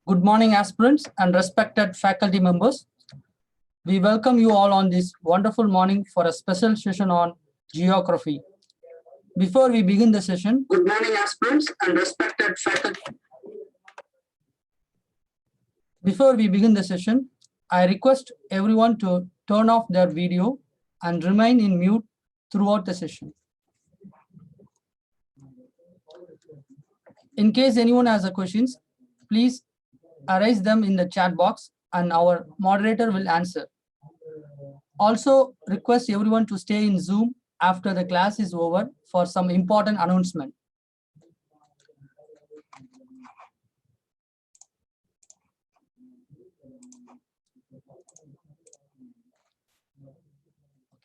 Good morning, aspirants and respected faculty members. We welcome you all on this wonderful morning for a special session on geography. Before we begin the session, good morning, aspirants and respected faculty. Before we begin the session, I request everyone to turn off their video and remain in mute throughout the session. In case anyone has a questions, please raise them in the chat box and our moderator will answer. Also request everyone to stay in Zoom after the class is over for some important announcement.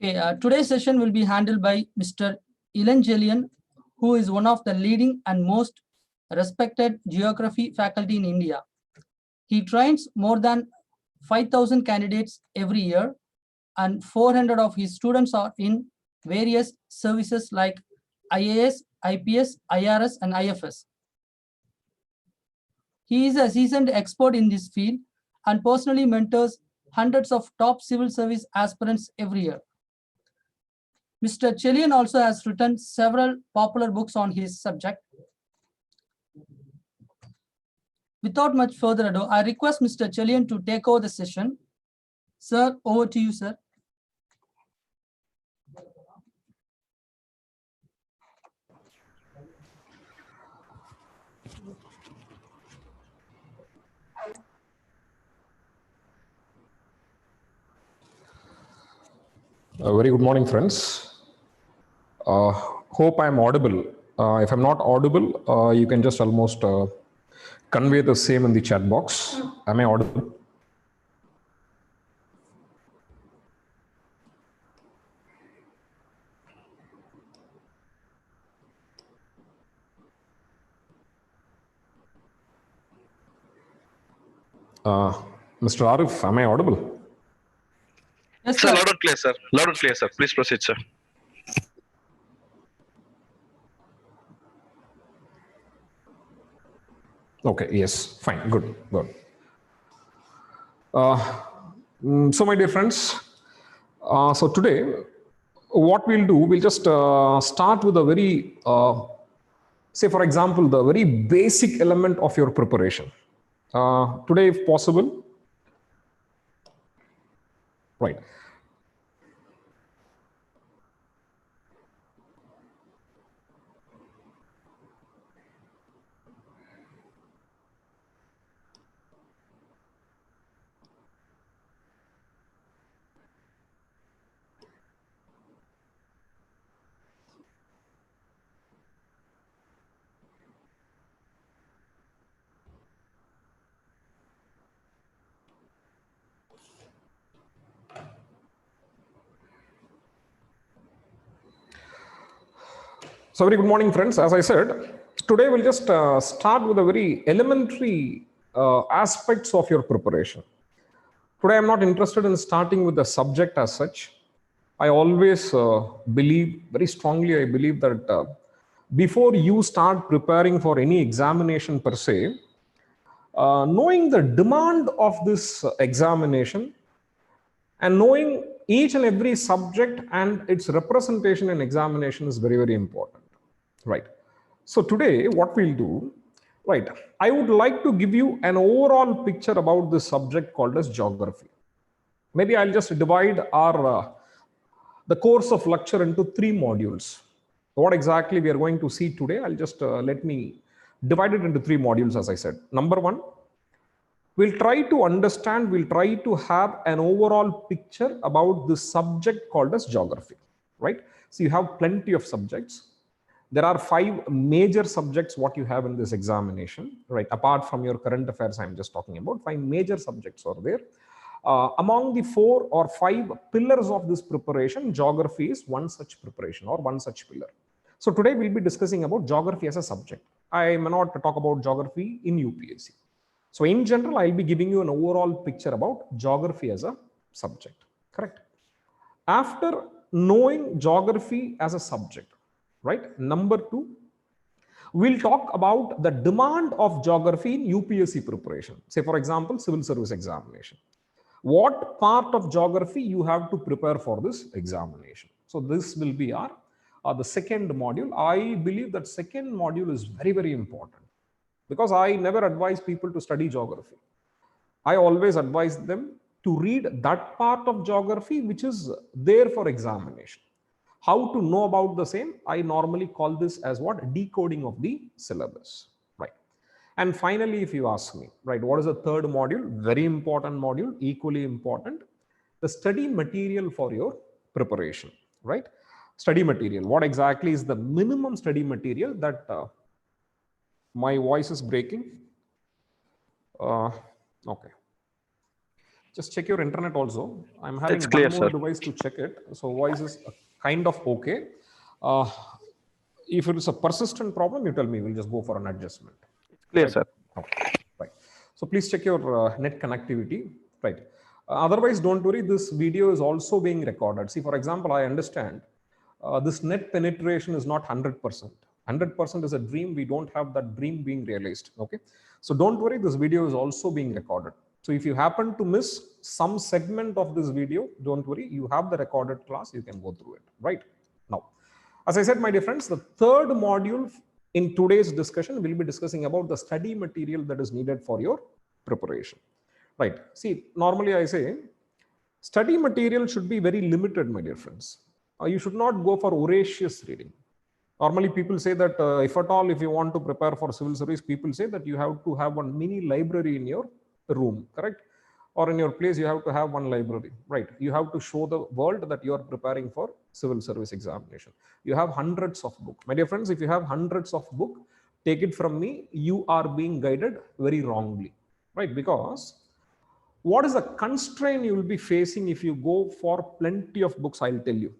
Okay, today's session will be handled by Mr. Ilan, who is one of the leading and most respected geography faculty in India. He trains more than 5,000 candidates every year, and 400 of his students are in various services like IAS, IPS, IRS, and IFS. He is a seasoned expert in this field and personally mentors hundreds of top civil service aspirants every year. Mr. Chelian also has written several popular books on his subject. Without much further ado, I request Mr. Chelian to take over the session. Sir, over to you, sir. Very good morning, friends. Hope I'm audible. If I'm not audible, you can just almost convey the same in the chat box. Am I audible? Mr. Arif, am I audible? Yes, sir. Loud and clear, sir. Loud and clear, sir. Please proceed, sir. Okay, yes, fine, good. So my dear friends, so today, what we'll do, we'll just start with a very, say for example, the very basic element of your preparation. Today, if possible, right. So very good morning, friends. As I said, today we'll just start with a very elementary aspects of your preparation. Today I'm not interested in starting with the subject as such. I always believe, very strongly, I believe that before you start preparing for any examination per se, knowing the demand of this examination and knowing each and every subject and its representation in examination is very, very important. Right. So today what we'll do, right, I would like to give you an overall picture about this subject called as geography. Maybe I'll just divide our the course of lecture into 3 modules. What exactly we are going to see today, I'll just let me divide it into 3 modules as I said. Number 1, we'll try to understand, we'll try to have an overall picture about the subject called as geography, right? So you have plenty of subjects. There are 5 major subjects what you have in this examination, right? Apart from your current affairs, I'm just talking about 5 major subjects are there. Among the 4 or 5 pillars of this preparation, geography is one such preparation or one such pillar. So today we'll be discussing about geography as a subject. I may not talk about geography in UPSC. So in general, I'll be giving you an overall picture about geography as a subject, correct? After knowing geography as a subject, right? Number 2, We'll talk about the demand of geography in UPSC preparation. Say, for example, civil service examination. What part of geography you have to prepare for this examination? So this will be our the second module. I believe that second module is very, very important because I never advise people to study geography. I always advise them to read that part of geography which is there for examination. How to know about the same? I normally call this as what? Decoding of the syllabus, right? And finally, if you ask me, right, what is the third module? Very important module, equally important. The study material for your preparation, right? Study material. What exactly is the minimum study material that my voice is breaking? Okay. Just check your internet also. I'm having It's one clear, more sir. device to check it. So voice is kind of okay. Uh, if it is a persistent problem, you tell me, we'll just go for an adjustment. It's clear, Right? sir. Okay. Right. So please check your net connectivity. Right. Otherwise, don't worry. This video is also being recorded. See, for example, I understand this net penetration is not 100%. 100% is a dream. We don't have that dream being realized. Okay. So don't worry. This video is also being recorded. So if you happen to miss some segment of this video, don't worry. You have the recorded class. You can go through it. Right. Now, as I said, my dear friends, the third module in today's discussion, we'll be discussing about the study material that is needed for your preparation. Right. See, normally I say study material should be very limited, my dear friends. You should not go for voracious reading. Normally people say that if at all, if you want to prepare for civil service, people say that you have to have one mini library in your room, correct? Or in your place, you have to have one library, right? You have to show the world that you are preparing for civil service examination. You have hundreds of books. My dear friends, if you have hundreds of books, take it from me, you are being guided very wrongly, right? Because what is the constraint you will be facing if you go for plenty of books? I'll tell you.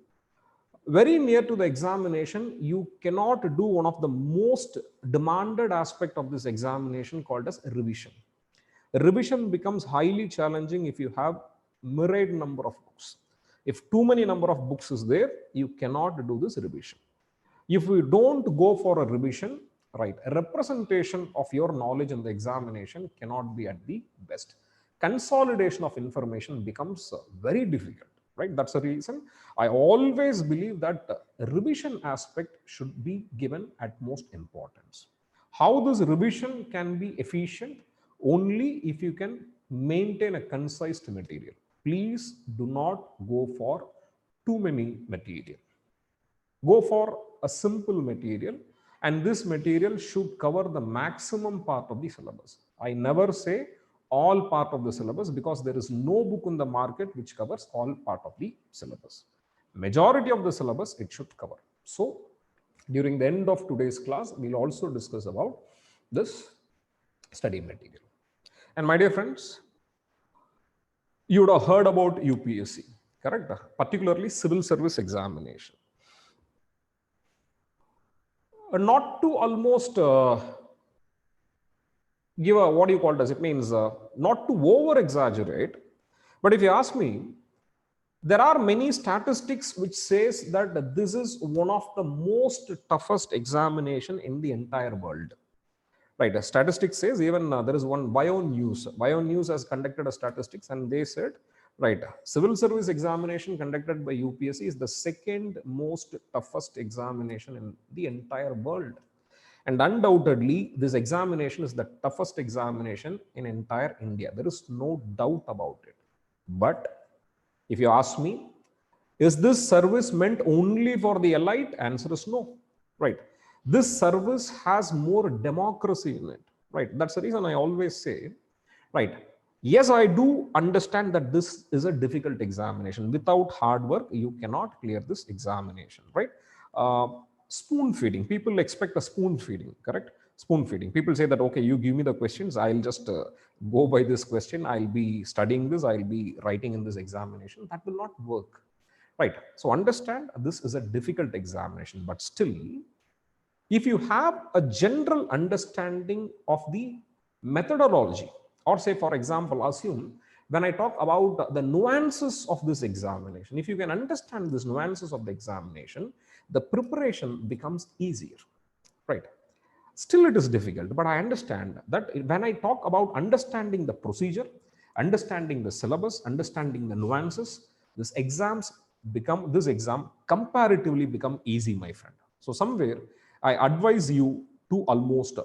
Very near to the examination, you cannot do one of the most demanded aspect of this examination called as revision. Revision becomes highly challenging if you have myriad number of books. If too many number of books is there, you cannot do this revision. If we don't go for a revision, right, a representation of your knowledge in the examination cannot be at the best. Consolidation of information becomes very difficult, right? That's the reason I always believe that revision aspect should be given at most importance. How this revision can be efficient? Only if you can maintain a concise material. Please do not go for too many material. Go for a simple material, and this material should cover the maximum part of the syllabus. I never say all part of the syllabus because there is no book in the market which covers all part of the syllabus. Majority of the syllabus it should cover. So during the end of today's class, we'll also discuss about this study material. And my dear friends, you would have heard about UPSC, correct? Particularly civil service examination. Not to almost give a, what do you call it as, it means not to over exaggerate, but if you ask me, there are many statistics which says that this is one of the most toughest examination in the entire world. Right, a statistic says, even there is one Bio News has conducted a statistics, and they said, right, civil service examination conducted by UPSC is the second most toughest examination in the entire world. And undoubtedly, this examination is the toughest examination in entire India. There is no doubt about it. But if you ask me, is this service meant only for the elite? Answer is no, right? This service has more democracy in it, right? That's the reason I always say, right, yes, I do understand that this is a difficult examination. Without hard work, you cannot clear this examination, right? Spoon feeding, people expect a spoon feeding, correct? Spoon feeding, people say that, okay, you give me the questions, I'll just go by this question, I'll be studying this, I'll be writing in this examination. That will not work, right? So understand, this is a difficult examination, but still, if you have a general understanding of the methodology, or say, for example, assume when I talk about the nuances of this examination, if you can understand these nuances of the examination, the preparation becomes easier, right? Still, it is difficult, but I understand that when I talk about understanding the procedure, understanding the syllabus, understanding the nuances, this exam comparatively become easy, my friend. So somewhere I advise you to almost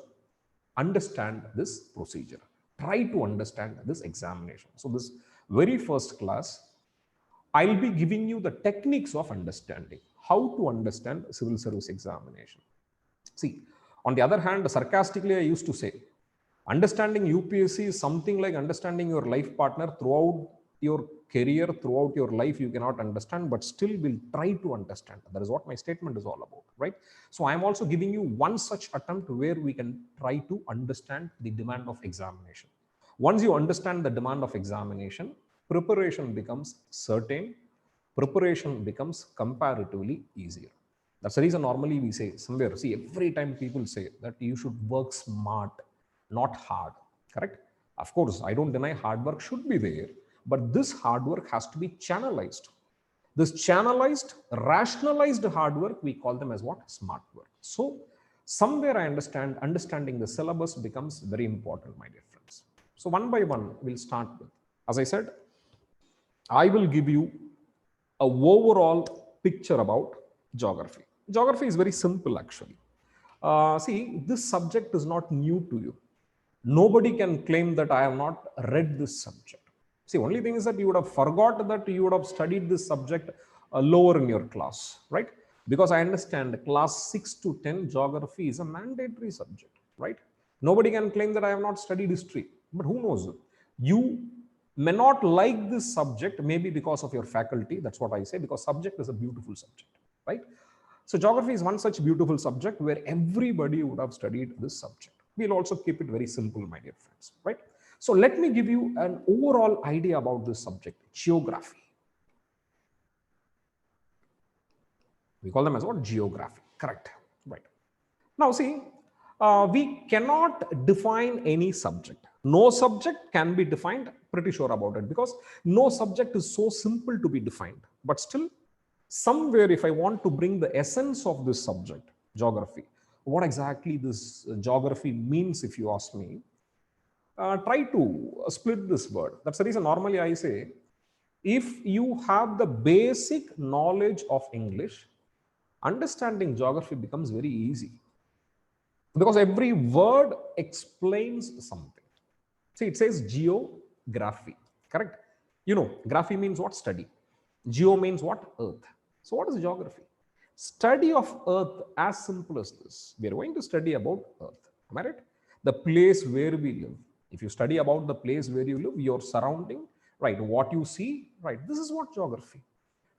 understand this procedure. Try to understand this examination. So this very first class, I'll be giving you the techniques of understanding, how to understand civil service examination. See, on the other hand, sarcastically, I used to say, understanding UPSC is something like understanding your life partner. Throughout your career, throughout your life, you cannot understand, but still will try to understand. That is what my statement is all about, right? So I'm also giving you one such attempt where we can try to understand the demand of examination. Once you understand the demand of examination, preparation becomes certain, preparation becomes comparatively easier. That's the reason normally we say somewhere, see, every time people say that you should work smart, not hard, correct? Of course, I don't deny hard work should be there, but this hard work has to be channelized. This channelized, rationalized hard work, we call them as what? Smart work. So somewhere I understand, understanding the syllabus becomes very important, my dear friends. So one by one, we'll start with, as I said, I will give you a overall picture about geography. Geography is very simple, actually. See, this subject is not new to you. Nobody can claim that I have not read this subject. See, only thing is that you would have forgot that you would have studied this subject lower in your class, right? Because I understand class 6 to 10 geography is a mandatory subject, right? Nobody can claim that I have not studied history, but who knows? You may not like this subject, maybe because of your faculty. That's what I say, because subject is a beautiful subject, right? So geography is one such beautiful subject where everybody would have studied this subject. We'll also keep it very simple, my dear friends, right? So let me give you an overall idea about this subject, geography. We call them as what? Geography, correct, right? Now see, we cannot define any subject. No subject can be defined, pretty sure about it, because no subject is so simple to be defined. But still, somewhere if I want to bring the essence of this subject, geography, what exactly this geography means, if you ask me, try to split this word. That's the reason normally I say, if you have the basic knowledge of English, understanding geography becomes very easy, because every word explains something. See, it says geography, correct? You know, graphy means what? Study. Geo means what? Earth. So what is geography? Study of earth, as simple as this. We are going to study about earth. Am I right? The place where we live. If you study about the place where you live, your surrounding, right, what you see, right, this is what geography,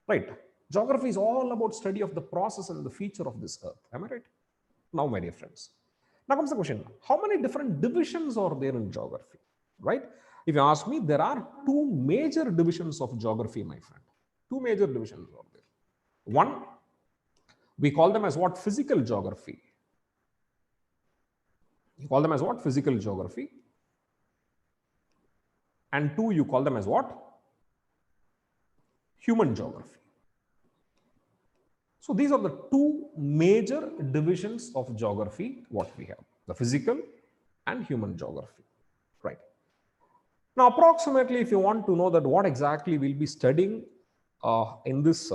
right? Geography is all about study of the process and the feature of this earth. Am I right? Now, my dear friends, now comes the question, how many different divisions are there in geography, right? If you ask me, there are two major divisions of geography, my friend. Two major divisions are there. One, we call them as what? Physical geography. You call them as what? Physical geography. And two, you call them as what? Human geography. So these are the two major divisions of geography, what we have, the physical and human geography, right? Now, approximately, if you want to know that what exactly we'll be studying in this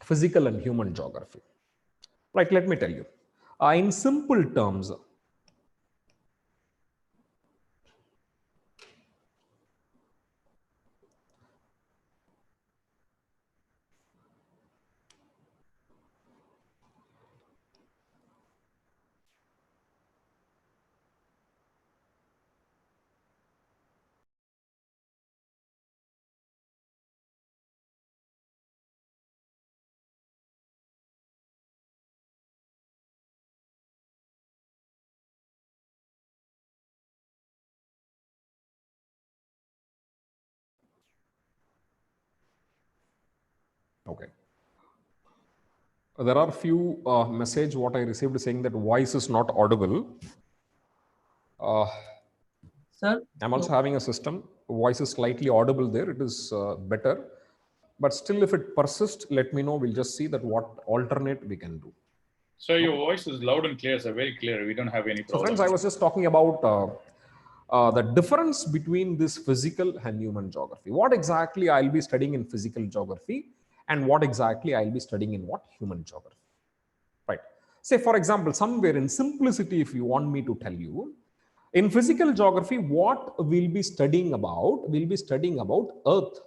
physical and human geography, right, let me tell you. In simple terms, okay. There are few message what I received saying that voice is not audible. Sir, I'm also having a system. Voice is slightly audible there. It is better. But still, if it persists, let me know. We'll just see that what alternate we can do. So your voice is loud and clear, sir. Very clear. We don't have any So problem. friends, I was just talking about the difference between this physical and human geography. What exactly I'll be studying in physical geography and what exactly I'll be studying in what human geography. Right. Say, for example, somewhere in simplicity, if you want me to tell you, in physical geography, what we'll be studying about, Earth.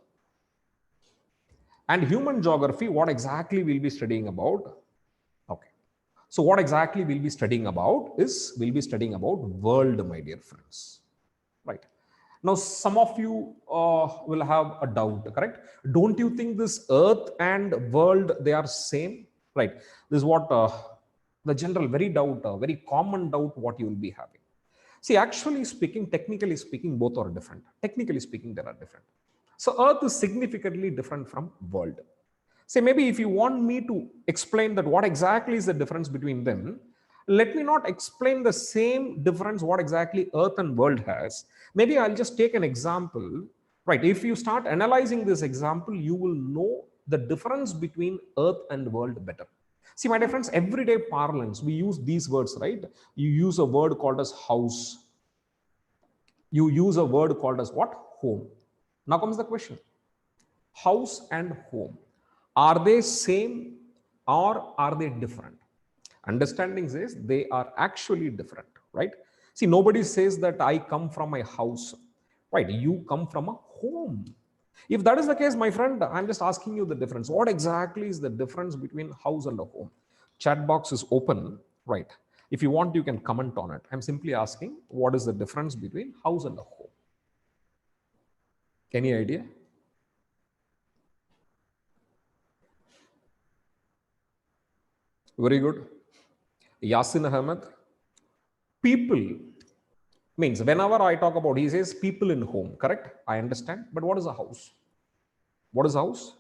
And human geography, what exactly we'll be studying about? Okay. So what exactly we'll be studying about is, we'll be studying about world, my dear friends. Right. Now, some of you will have a doubt, correct? Don't you think this Earth and world, they are same? Right. This is what the general very common doubt what you will be having. See, actually speaking, technically speaking, both are different. Technically speaking, they are different. So Earth is significantly different from world. Say, maybe if you want me to explain that what exactly is the difference between them, let me not explain the same difference what exactly Earth and world has. Maybe I'll just take an example. Right. If you start analyzing this example, you will know the difference between Earth and world better. See, my dear friends, everyday parlance, we use these words, right? You use a word called as house. You use a word called as what? Home. Now comes the question. House and home. Are they same or are they different? Understanding says they are actually different, right? See, nobody says that I come from a house, right? You come from a home. If that is the case, my friend, I'm just asking you the difference. What exactly is the difference between house and a home? Chat box is open, right? If you want, you can comment on it. I'm simply asking, what is the difference between house and a home? Any idea? Very good. Yasin Ahmed. People means whenever I talk about, he says people in home, correct? I understand. But what is a house? What is a house?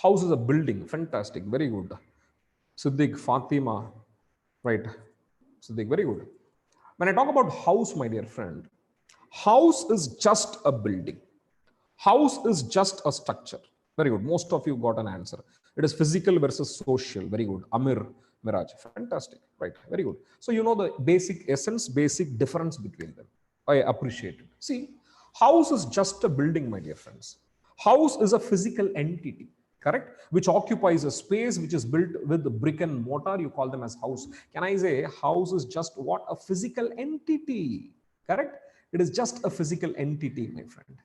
House is a building. Fantastic. Very good. Siddiq, Fatima, right? Siddiq, very good. When I talk about house, my dear friend, house is just a building. House is just a structure. Very good. Most of you got an answer. It is physical versus social. Very good. Amir, Miraj. Fantastic. Right. Very good. So you know the basic essence, basic difference between them. I appreciate it. See, house is just a building, my dear friends. House is a physical entity, correct? Which occupies a space which is built with brick and mortar. You call them as house. Can I say house is just what? A physical entity, correct? It is just a physical entity, my friend.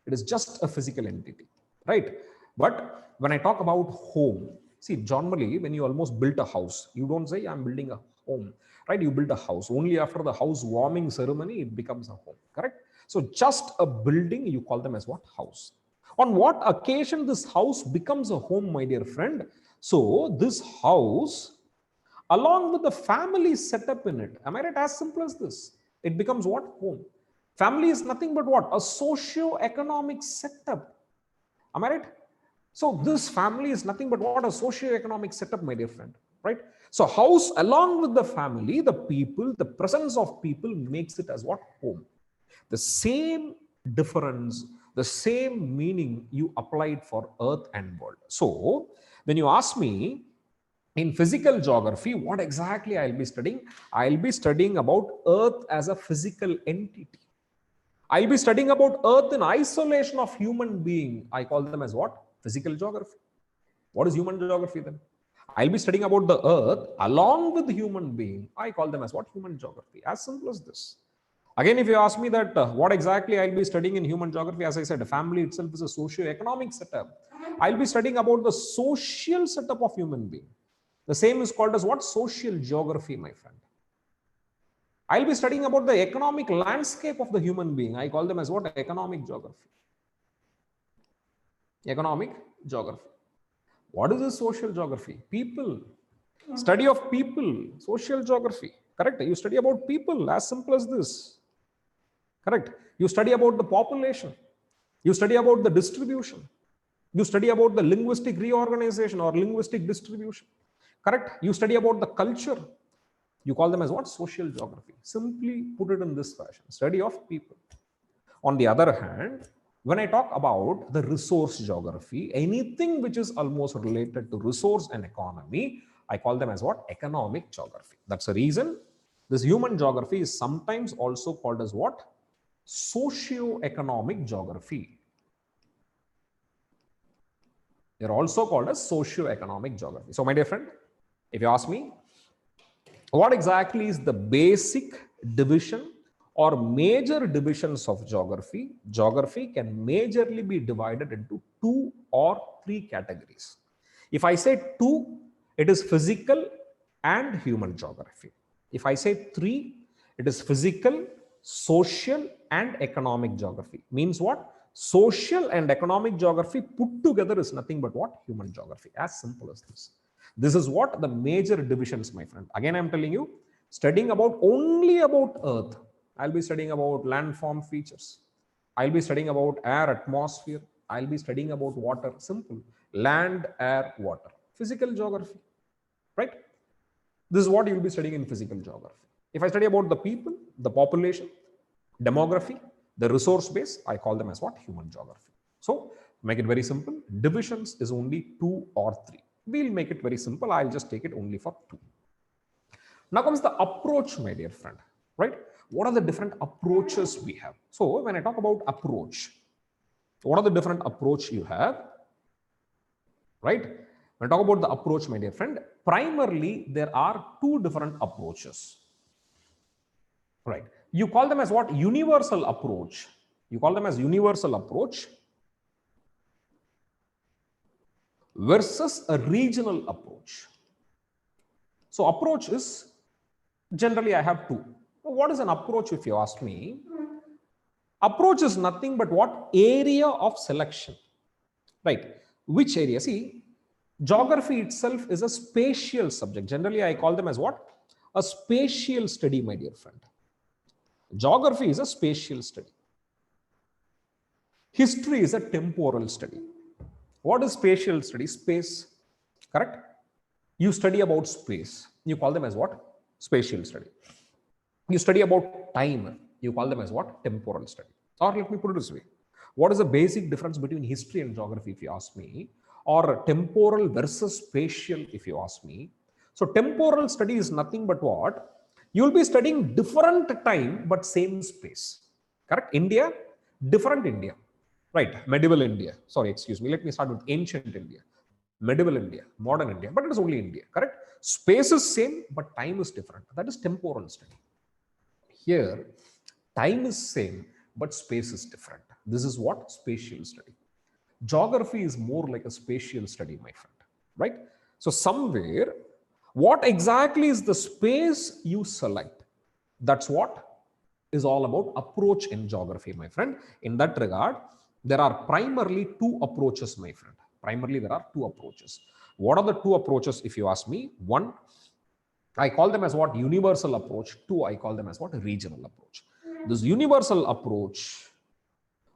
It is just a physical entity, right? But when I talk about home, see, normally when you almost built a house, you don't say I'm building a home, right? You build a house. Only after the house warming ceremony, it becomes a home, correct? So just a building, you call them as what? House. On what occasion this house becomes a home, my dear friend? So this house, along with the family setup in it, am I right? As simple as this, it becomes what? Home. Family is nothing but what? A socio-economic setup. Am I right? So this family is nothing but what? A socio-economic setup, my dear friend. Right? So house, along with the family, the people, the presence of people makes it as what? Home. The same difference, the same meaning you applied for earth and world. So when you ask me, in physical geography, what exactly I'll be studying? I'll be studying about earth as a physical entity. I'll be studying about earth in isolation of human being. I call them as what? Physical geography. What is human geography then? I'll be studying about the earth along with human being. I call them as what? Human geography. As simple as this. Again, if you ask me that what exactly I'll be studying in human geography, as I said, family itself is a socio-economic setup. I'll be studying about the social setup of human being. The same is called as what? Social geography, my friend. I'll be studying about the economic landscape of the human being. I call them as what? Economic geography. Economic geography. What is this social geography? People. Study of people. Social geography. Correct? You study about people. As simple as this. Correct? You study about the population. You study about the distribution. You study about the linguistic reorganization or linguistic distribution. Correct? You study about the culture. You call them as what? Social geography. Simply put it in this fashion. Study of people. On the other hand, when I talk about the resource geography, anything which is almost related to resource and economy, I call them as what? Economic geography. That's the reason this human geography is sometimes also called as what? Socio-economic geography. They're also called as socio-economic geography. So my dear friend, if you ask me, what exactly is the basic division or major divisions of geography? Geography can majorly be divided into 2 or 3 categories. If I say 2, it is physical and human geography. If I say 3, it is physical, social and economic geography. Means what? Social and economic geography put together is nothing but what? Human geography. As simple as this. This is what the major divisions, my friend. Again, I'm telling you, studying about only about Earth. I'll be studying about landform features. I'll be studying about air, atmosphere. I'll be studying about water. Simple. Land, air, water. Physical geography. Right? This is what you'll be studying in physical geography. If I study about the people, the population, demography, the resource base, I call them as what? Human geography. So, make it very simple. Divisions is only 2 or 3. We'll make it very simple. I'll just take it only for 2. Now comes the approach, my dear friend, right? What are the different approaches we have? So when I talk about approach, what are the different approach you have, right? When I talk about the approach, my dear friend, primarily there are 2 different approaches, right? You call them as what? Universal approach. You call them as universal approach versus a regional approach. So approach is generally I have 2. What is an approach if you ask me? Approach is nothing but what? Area of selection, right? Which area? See, geography itself is a spatial subject. Generally I call them as what? A spatial study, my dear friend. Geography is a spatial study. History is a temporal study. What is spatial study? Space, correct? You study about space. You call them as what? Spatial study. You study about time. You call them as what? Temporal study. Or let me put it this way. What is the basic difference between history and geography, if you ask me? Or temporal versus spatial, if you ask me? So temporal study is nothing but what? You'll be studying different time, but same space. Correct? India, different India. Right? Medieval India. Sorry, excuse me. Let me start with ancient India. Medieval India, modern India, but it is only India, correct? Space is same, but time is different. That is temporal study. Here, time is same, but space is different. This is what? Spatial study. Geography is more like a spatial study, my friend, right? So somewhere, what exactly is the space you select? That's what is all about approach in geography, my friend. In that regard, there are primarily 2 approaches, my friend. Primarily, there are 2 approaches. What are the 2 approaches, if you ask me? 1, I call them as what? Universal approach. 2, I call them as what? Regional approach. This universal approach,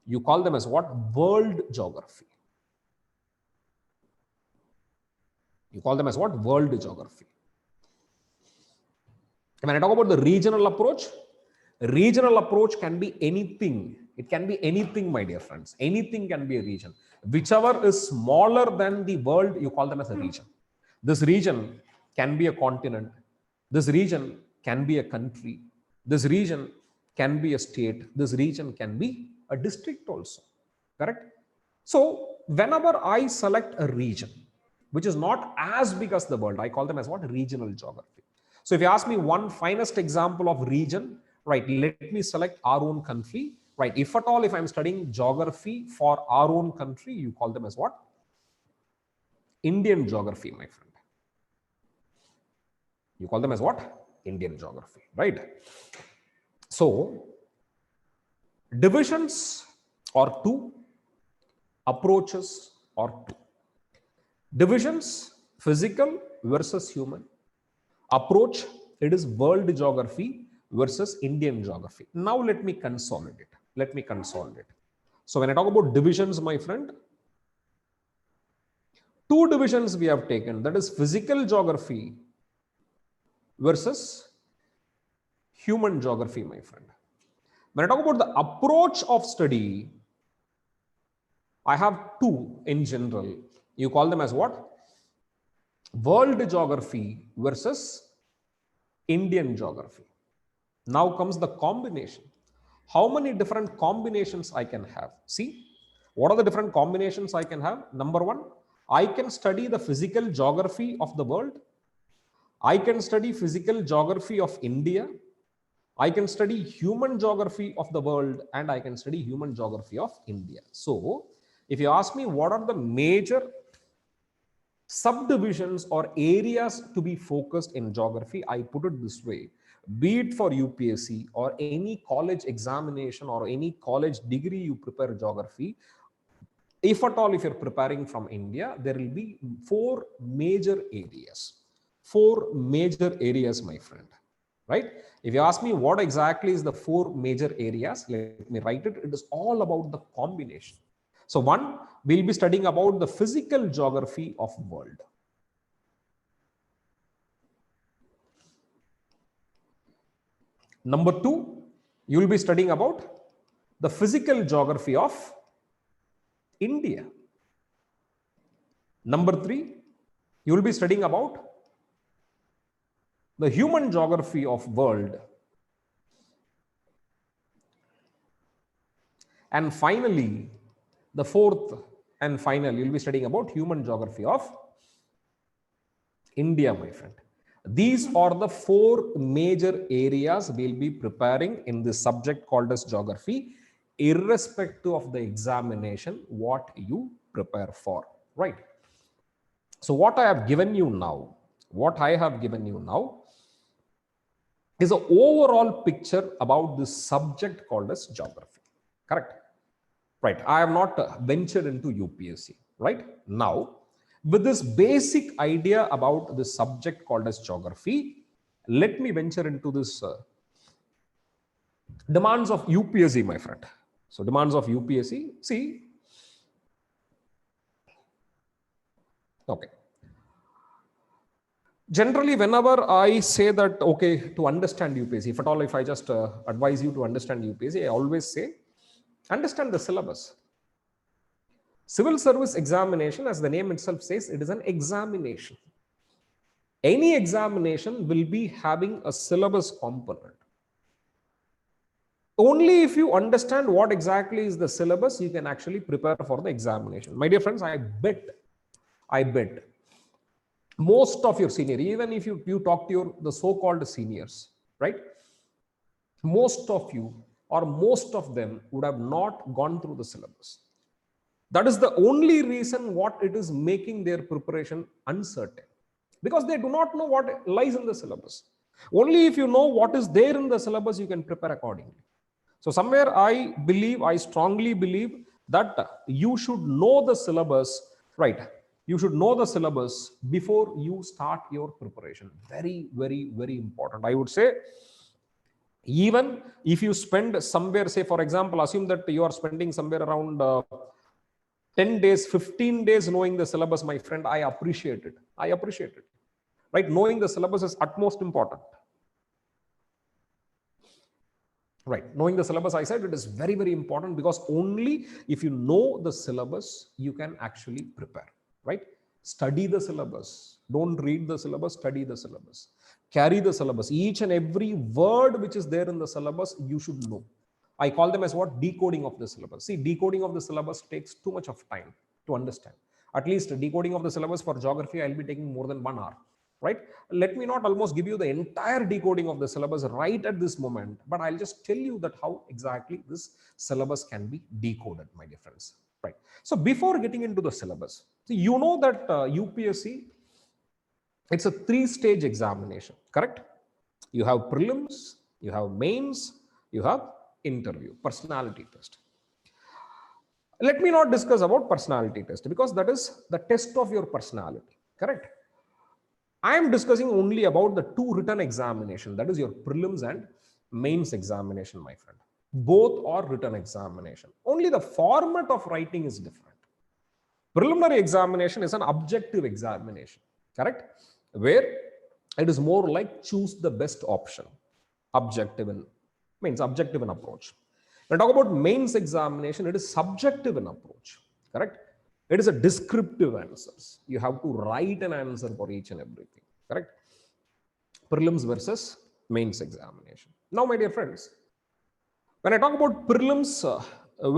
you call them as what? World geography. You call them as what? World geography. When I talk about the regional approach can be anything. It can be anything, my dear friends. Anything can be a region. Whichever is smaller than the world, you call them as a region. This region can be a continent. This region can be a country. This region can be a state. This region can be a district also. Correct? So whenever I select a region, which is not as big as the world, I call them as what? Regional geography. So if you ask me one finest example of region, right, let me select our own country, right? If at all, if I'm studying geography for our own country, you call them as what? Indian geography, my friend. You call them as what? Indian geography, right? So divisions are 2, approaches are 2. Divisions, physical versus human. Approach, it is world geography versus Indian geography. Now let me consolidate. So when I talk about divisions, my friend, 2 divisions we have taken, that is physical geography versus human geography, my friend. When I talk about the approach of study, I have 2 in general. You call them as what? world geography versus Indian geography. Now comes the combination. How many different combinations I can have? See, what are the different combinations I can have? Number one, I can study the physical geography of the world. I can study physical geography of India. I can study human geography of the world, and I can study human geography of India. So, if you ask me what are the major subdivisions or areas to be focused in geography, I put it this way: be it for UPSC or any college examination or any college degree you prepare geography, if at all if you're preparing from India, there will be four major areas. Four major areas, my friend. Right? If you ask me what exactly is the four major areas, let me write it. It is all about the combination. So one, we'll be studying about the physical geography of world. Number two, you will be studying about the physical geography of India. Number three, you will be studying about the human geography of world. And finally, the fourth and final, you'll be studying about human geography of India, my friend. These are the four major areas we'll be preparing in this subject called as geography, irrespective of the examination, what you prepare for, right? So what I have given you now, is an overall picture about this subject called as geography, correct? Right, I have not ventured into UPSC, right? Now, with this basic idea about the subject called as geography, let me venture into this demands of UPSC, my friend. So demands of UPSC, see, okay. Generally, whenever I say that, okay, to understand UPSC, if at all, if I just advise you to understand UPSC, I always say, understand the syllabus. Civil service examination, as the name itself says, it is an examination. Any examination will be having a syllabus component. Only if you understand what exactly is the syllabus, you can actually prepare for the examination. My dear friends, I bet most of your senior, even if you talk to the so-called seniors, right? Most of you or most of them would have not gone through the syllabus. That is the only reason what it is making their preparation uncertain, because they do not know what lies in the syllabus. Only if you know what is there in the syllabus, you can prepare accordingly. So somewhere I strongly believe that you should know the syllabus, right? You should know the syllabus before you start your preparation. Very, very, very important. I would say, even if you spend somewhere, say for example, assume that you are spending somewhere around 10 days, 15 days knowing the syllabus, my friend, I appreciate it. Right? Knowing the syllabus is utmost important. Right. Knowing the syllabus, I said it is very, very important, because only if you know the syllabus, you can actually prepare. Right? Study the syllabus. Don't read the syllabus, study the syllabus. Carry the syllabus. Each and every word which is there in the syllabus, you should know. I call them as what? Decoding of the syllabus. See, decoding of the syllabus takes too much of time to understand. At least decoding of the syllabus for geography, I'll be taking more than 1 hour, right? Let me not almost give you the entire decoding of the syllabus right at this moment, but I'll just tell you that how exactly this syllabus can be decoded, my dear friends, right? So before getting into the syllabus, see, you know that UPSC, it's a 3-stage examination, correct? You have prelims, you have mains, you have interview, personality test. Let me not discuss about personality test, because that is the test of your personality, correct? I am discussing only about the 2 written examination, that is your prelims and mains examination, my friend. Both are written examination. Only the format of writing is different. Preliminary examination is an objective examination, correct? Where it is more like choose the best option. Objective means objective in approach. When I talk about mains examination, it is subjective in approach, correct? It is a descriptive answers. You have to write an answer for each and everything, correct? Prelims versus mains examination. Now, my dear friends, when I talk about prelims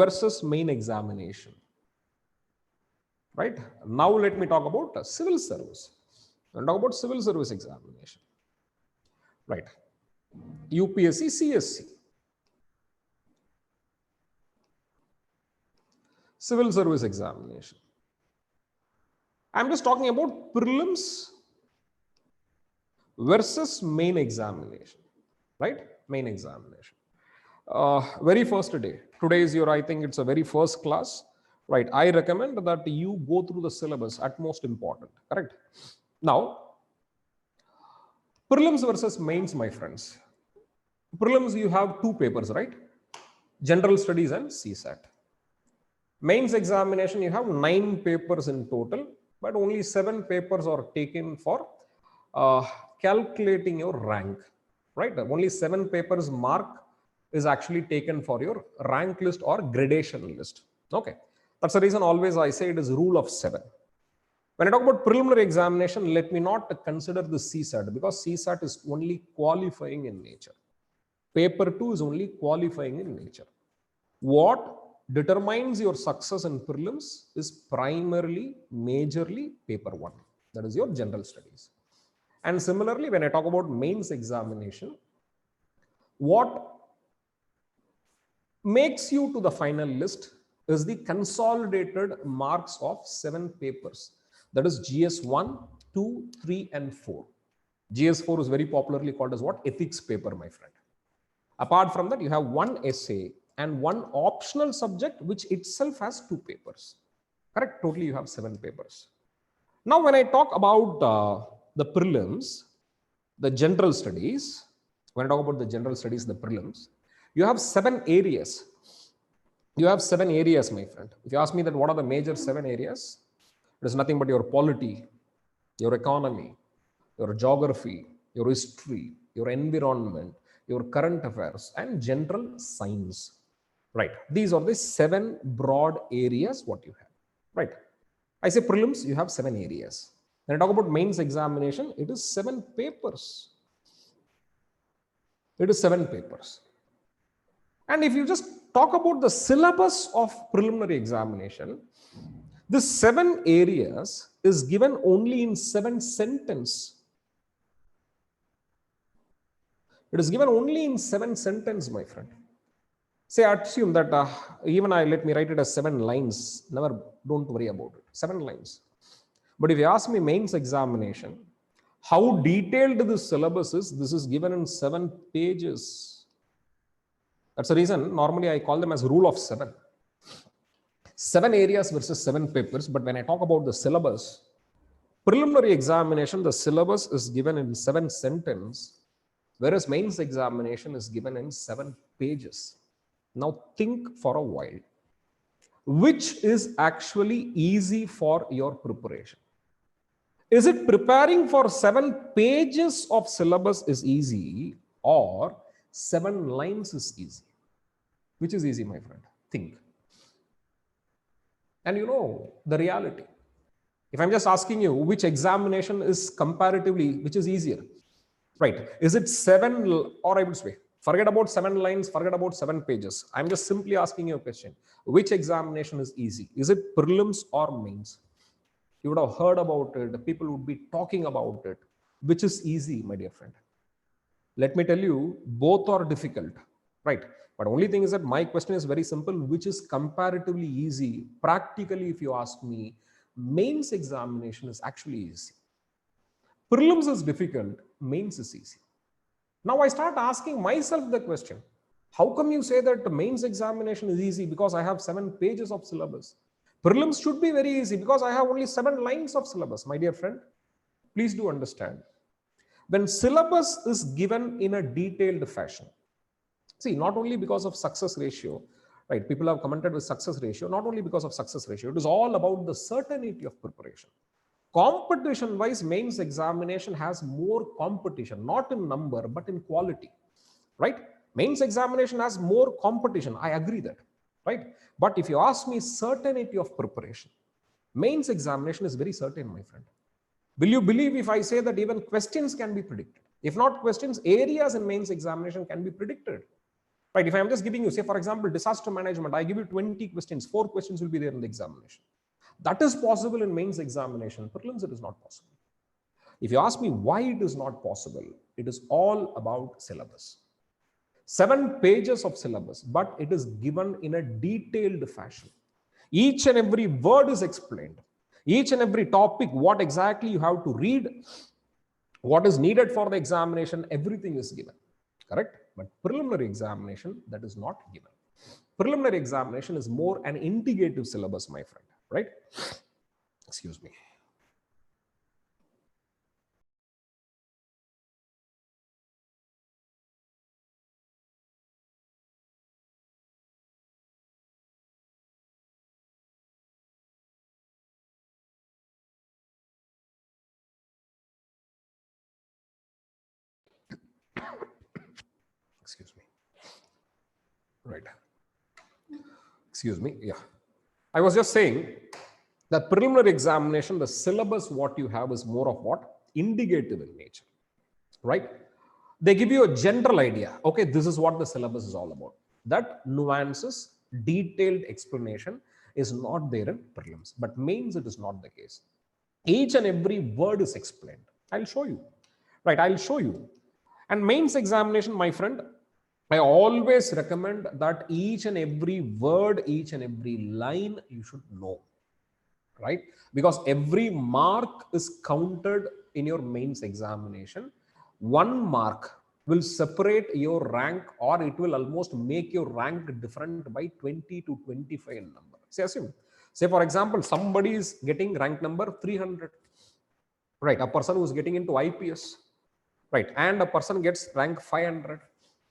versus main examination, right? Now, let me talk about civil service. And talk about civil service examination, right? UPSC CSE. Civil service examination. I'm just talking about prelims versus main examination, right? Main examination. Very first day. Today is your, I think it's a very first class, right? I recommend that you go through the syllabus, at most important, correct? Now, prelims versus mains, my friends. Prelims, you have two papers, right? General studies and CSAT. Mains examination, you have 9 papers in total, but only 7 papers are taken for calculating your rank, right? Only 7 papers mark is actually taken for your rank list or gradation list. Okay, that's the reason always I say it is rule of 7. When I talk about preliminary examination, let me not consider the CSAT, because CSAT is only qualifying in nature. Paper 2 is only qualifying in nature. What determines your success in prelims is primarily, majorly paper 1. That is your general studies. And similarly, when I talk about mains examination, what makes you to the final list is the consolidated marks of 7 papers. That is GS 1, 2, 3, and 4. GS 4 is very popularly called as what? Ethics paper, my friend. Apart from that, you have 1 essay and 1 optional subject, which itself has 2 papers. Correct? Totally, you have 7 papers. Now, when I talk about the prelims, the general studies, when I talk about the general studies, the prelims, you have 7 areas. You have 7 areas, my friend. If you ask me that what are the major 7 areas, it is nothing but your polity, your economy, your geography, your history, your environment, your current affairs, and general science. Right. These are the 7 broad areas what you have. Right. I say prelims, you have 7 areas. When I talk about mains examination, it is 7 papers. It is 7 papers. And if you just talk about the syllabus of preliminary examination, this 7 areas is given only in 7 sentences. It is given only in 7 sentences, my friend. Say, assume that even let me write it as 7 lines. Never, don't worry about it. 7 lines. But if you ask me mains examination, how detailed this syllabus is, this is given in 7 pages. That's the reason normally I call them as rule of 7. 7 areas versus 7 papers. But when I talk about the syllabus, preliminary examination, the syllabus is given in 7 sentences, whereas mains examination is given in 7 pages. Now think for a while. Which is actually easy for your preparation? Is it preparing for 7 pages of syllabus is easy, or 7 lines is easy? Which is easy, my friend? Think. And you know the reality. If I'm just asking you which examination is comparatively, which is easier, right? Is it 7, or I would say, forget about 7 lines, forget about 7 pages. I'm just simply asking you a question. Which examination is easy? Is it prelims or mains? You would have heard about it. People would be talking about it. Which is easy, my dear friend? Let me tell you, both are difficult, right? But only thing is that my question is very simple. Which is comparatively easy? Practically, if you ask me, mains examination is actually easy. Prelims is difficult. Mains is easy. Now I start asking myself the question, how come you say that the mains examination is easy? Because I have 7 pages of syllabus. Prelims should be very easy because I have only 7 lines of syllabus. My dear friend, please do understand. When syllabus is given in a detailed fashion, see, not only because of success ratio, right? People have commented with success ratio, not only because of success ratio, it is all about the certainty of preparation. Competition wise, mains examination has more competition, not in number, but in quality, right? Mains examination has more competition. I agree that, right? But if you ask me certainty of preparation, Mains examination is very certain, my friend. Will you believe if I say that even questions can be predicted? If not questions, areas in mains examination can be predicted. Right? If I'm just giving you, say, for example, disaster management, I give you 20 questions, 4 questions will be there in the examination. That is possible in mains examination. Prelims, it is not possible. If you ask me why it is not possible, it is all about syllabus. 7 pages of syllabus, but it is given in a detailed fashion. Each and every word is explained. Each and every topic, what exactly you have to read, what is needed for the examination, everything is given. Correct? But preliminary examination, that is not given. Preliminary examination is more an indicative syllabus, my friend. Right? Excuse me. Excuse me. Right. Excuse me. Yeah. I was just saying that preliminary examination, the syllabus, what you have is more of what? Indicative in nature. Right? They give you a general idea. Okay, this is what the syllabus is all about. That nuances, detailed explanation is not there in prelims. But mains, it is not the case. Each and every word is explained. I'll show you. Right? I'll show you. And mains examination, my friend, I always recommend that each and every word, each and every line you should know, right? Because every mark is counted in your mains examination. 1 mark will separate your rank, or it will almost make your rank different by 20 to 25 in number. Say for example, somebody is getting rank number 300, right? A person who is getting into IPS, right? And a person gets rank 500,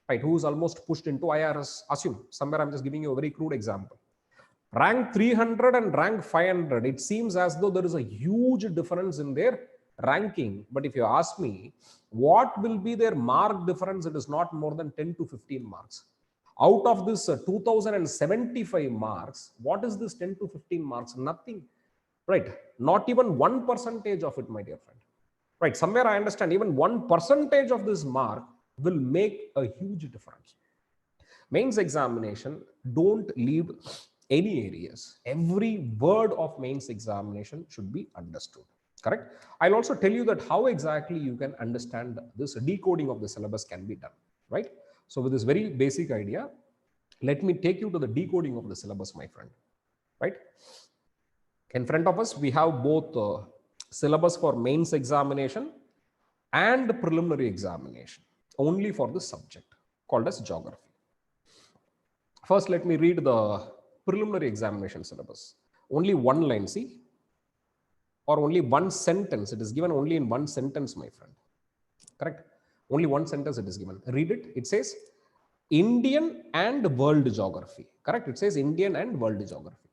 right? Who is almost pushed into IRS. Assume somewhere, I'm just giving you a very crude example. Rank 300 and rank 500, it seems as though there is a huge difference in their ranking. But if you ask me, what will be their mark difference? It is not more than 10 to 15 marks. Out of this 2075 marks, what is this 10 to 15 marks? Nothing, right? Not even 1% of it, my dear friend. Right? Somewhere I understand even 1% of this mark will make a huge difference. Mains examination, don't leave any areas. Every word of mains examination should be understood. Correct? I'll also tell you that how exactly you can understand this decoding of the syllabus can be done. Right? So with this very basic idea, let me take you to the decoding of the syllabus, my friend. Right? In front of us, we have both syllabus for mains examination and preliminary examination only for the subject called as geography. First, let me read the preliminary examination syllabus. Only 1 line, see, or only 1 sentence. It is given only in 1 sentence, my friend. Correct? Only 1 sentence it is given. Read it. It says Indian and world geography. Correct? It says Indian and world geography.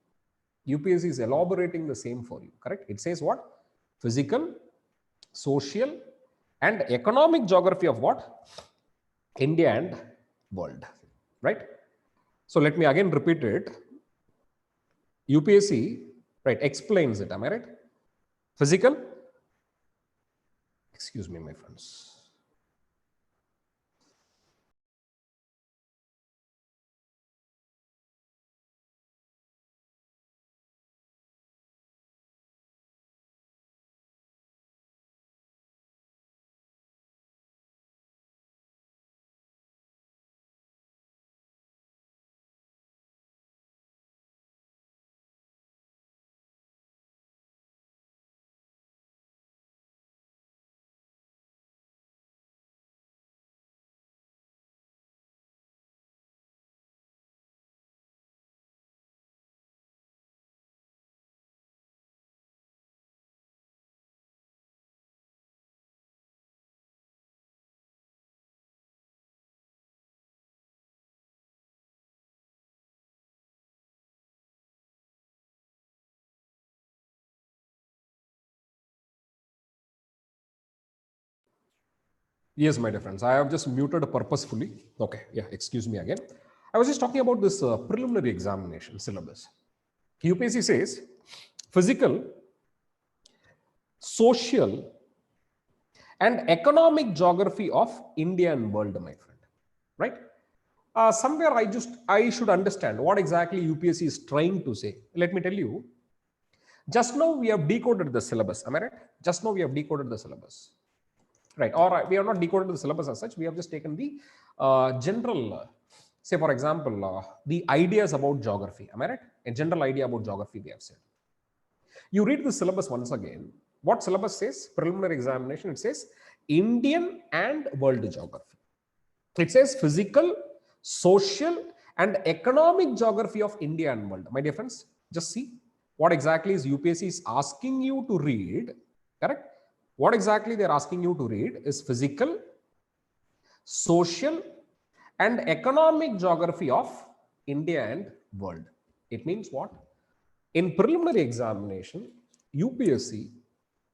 UPSC is elaborating the same for you. Correct? It says what? Physical, social, and economic geography of what? India and world. Right? So let me again repeat it. UPSC, right, explains it. Am I right? Physical. Excuse me, my friends. Yes, my dear friends, I have just muted purposefully. Okay, yeah, excuse me again. I was just talking about this preliminary examination syllabus. UPSC says physical, social, and economic geography of India and world, my friend. Right? Somewhere I should understand what exactly UPSC is trying to say. Let me tell you. Just now we have decoded the syllabus. Am I right? Just now we have decoded the syllabus. Right? Or we have not decoded the syllabus as such. We have just taken the general, say for example, the ideas about geography. Am I right? A general idea about geography we have said. You read the syllabus once again. What syllabus says? Preliminary examination. It says Indian and world geography. It says physical, social, and economic geography of India and world. My dear friends, just see what exactly is UPSC is asking you to read. Correct? What exactly they're asking you to read is physical, social, and economic geography of India and world. It means what? In preliminary examination, UPSC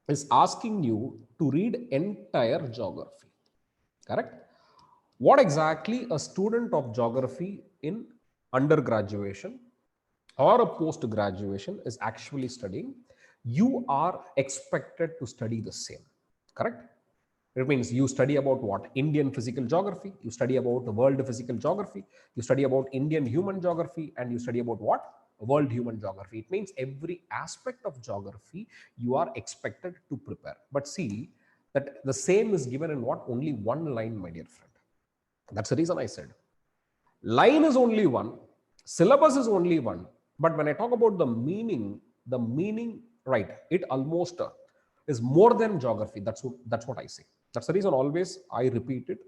is asking you to read entire geography. Correct? What exactly a student of geography in undergraduation or a post graduation is actually studying, you are expected to study the same. Correct? It means you study about what? Indian physical geography, you study about the world physical geography, you study about Indian human geography, and you study about what? World human geography. It means every aspect of geography you are expected to prepare. But see that the same is given in what? Only one line, my dear friend. That's the reason I said line is only one, syllabus is only one. But when I talk about the meaning, right, it almost is more than geography. That's what I say. That's the reason always I repeat it.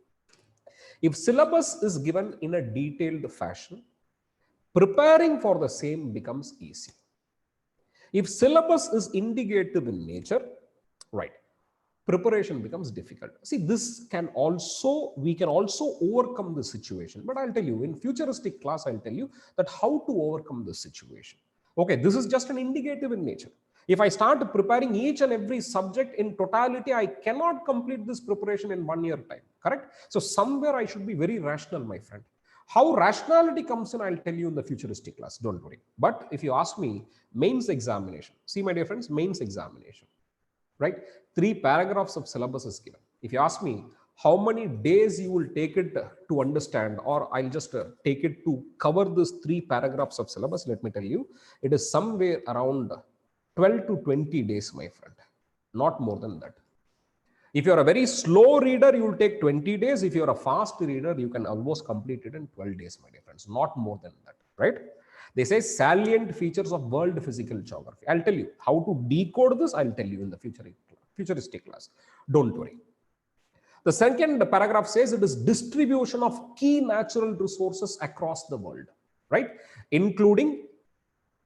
If syllabus is given in a detailed fashion, preparing for the same becomes easy. If syllabus is indicative in nature, right, preparation becomes difficult. See, we can also overcome this situation. But I'll tell you, in futuristic class, I'll tell you that how to overcome this situation. Okay, this is just an indicative in nature. If I start preparing each and every subject in totality, I cannot complete this preparation in 1 year time. Correct? So somewhere I should be very rational, my friend. How rationality comes in, I'll tell you in the futuristic class. Don't worry. But if you ask me, mains examination. See, my dear friends, mains examination. Right? 3 paragraphs of syllabus is given. If you ask me how many days you will take it to understand, or I'll just take it to cover this 3 paragraphs of syllabus, let me tell you, it is somewhere around 12 to 20 days, my friend. Not more than that. If you're a very slow reader, you will take 20 days. If you're a fast reader, you can almost complete it in 12 days, my dear friends. Not more than that, right? They say salient features of world physical geography. I'll tell you how to decode this. I'll tell you in the futuristic class. Don't worry. The second paragraph says it is distribution of key natural resources across the world, right? Including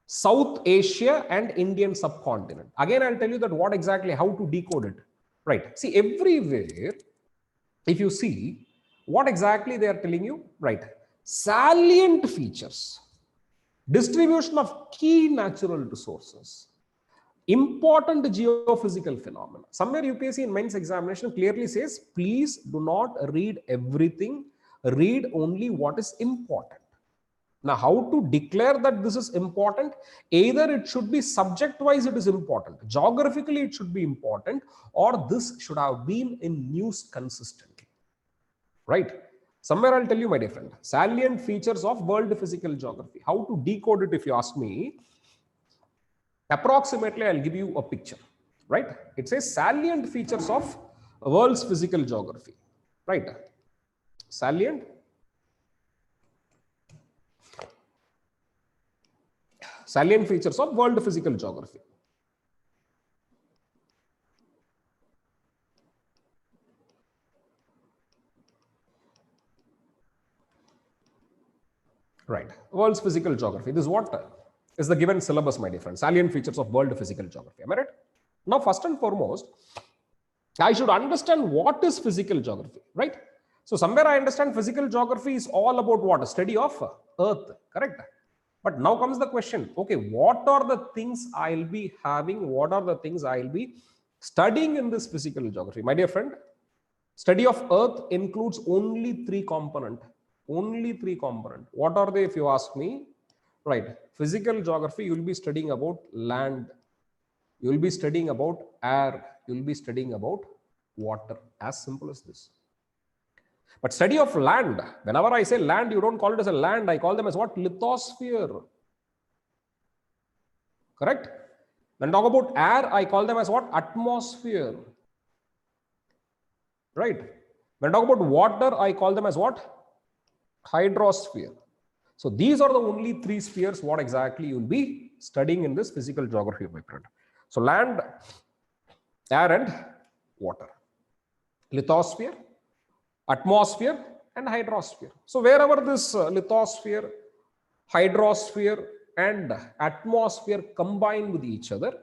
South Asia and Indian subcontinent. Again, I'll tell you that what exactly, how to decode it, right? See, everywhere, if you see what exactly they are telling you, right? Salient features, distribution of key natural resources, important geophysical phenomena. Somewhere UPSC in mains examination clearly says, please do not read everything, read only what is important. Now, how to declare that this is important? Either it should be subject-wise, it is important. Geographically, it should be important, or this should have been in news consistently. Right? Somewhere I'll tell you, my dear friend, salient features of world physical geography. How to decode it, if you ask me, approximately I'll give you a picture. Right? It says salient features of world's physical geography. Right? Salient features of world physical geography. Right. World's physical geography. This is what is the given syllabus, my dear friend. Salient features of world physical geography. Am I right? Now, first and foremost, I should understand what is physical geography, right? So somewhere I understand physical geography is all about what? A study of Earth, correct? But now comes the question, okay, what are the things I'll be having? What are the things I'll be studying in this physical geography? My dear friend, study of Earth includes only 3 components. Only 3 components. What are they, if you ask me? Right. Physical geography, you will be studying about land, You will be studying about air. You will be studying about water. As simple as this. But study of land, whenever I say land, you don't call it as a land. I call them as what? Lithosphere. Correct? When I talk about air, I call them as what? Atmosphere. Right? When I talk about water, I call them as what? Hydrosphere. So these are the only three spheres what exactly you will be studying in this physical geography, my friend. So land, air and water. Lithosphere, atmosphere and hydrosphere. So wherever this lithosphere, hydrosphere and atmosphere combine with each other,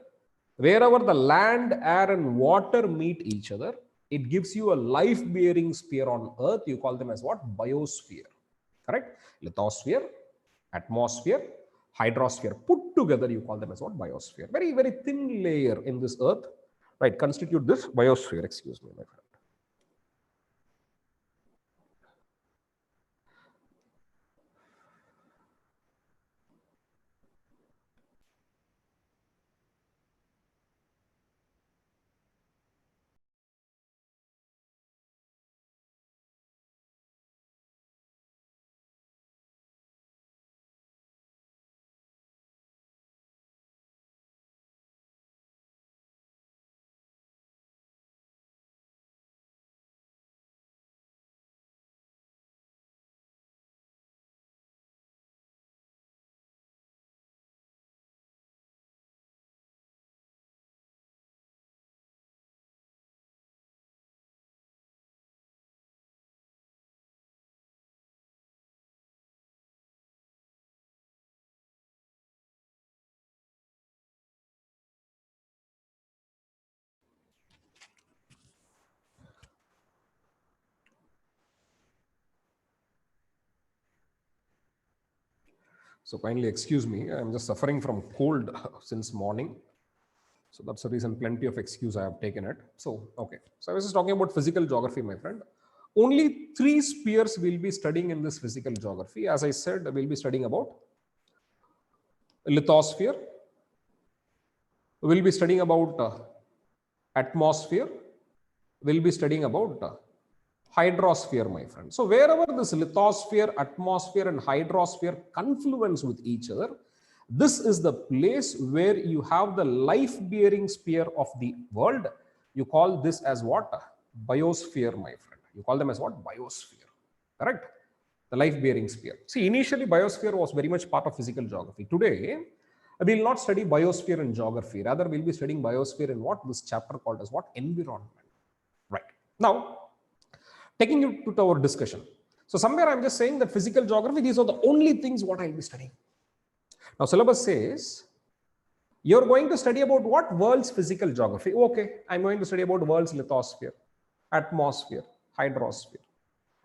wherever the land, air and water meet each other, it gives you a life-bearing sphere on earth. You call them as what? Biosphere. Correct? Lithosphere, atmosphere, hydrosphere put together, you call them as what? Biosphere. Very, very thin layer in this earth, right, constitute this biosphere. Excuse me, my friend. So kindly excuse me, I'm just suffering from cold since morning. So that's the reason, plenty of excuse I have taken it. So, okay. So I was just talking about physical geography, my friend. Only three spheres we'll be studying in this physical geography. As I said, we'll be studying about lithosphere. We'll be studying about atmosphere. We'll be studying about hydrosphere, my friend. So wherever this lithosphere, atmosphere and hydrosphere confluence with each other, this is the place where you have the life-bearing sphere of the world. You call this as what? Biosphere, my friend. You call them as what? Biosphere. Correct? The life-bearing sphere. See, initially biosphere was very much part of physical geography. Today, we will not study biosphere in geography. Rather, we'll be studying biosphere in what? This chapter called as what? Environment. Right. Now, taking you to our discussion. So somewhere I'm just saying that physical geography, these are the only things what I'll be studying. Now syllabus says, you're going to study about what? World's physical geography. Okay, I'm going to study about world's lithosphere, atmosphere, hydrosphere.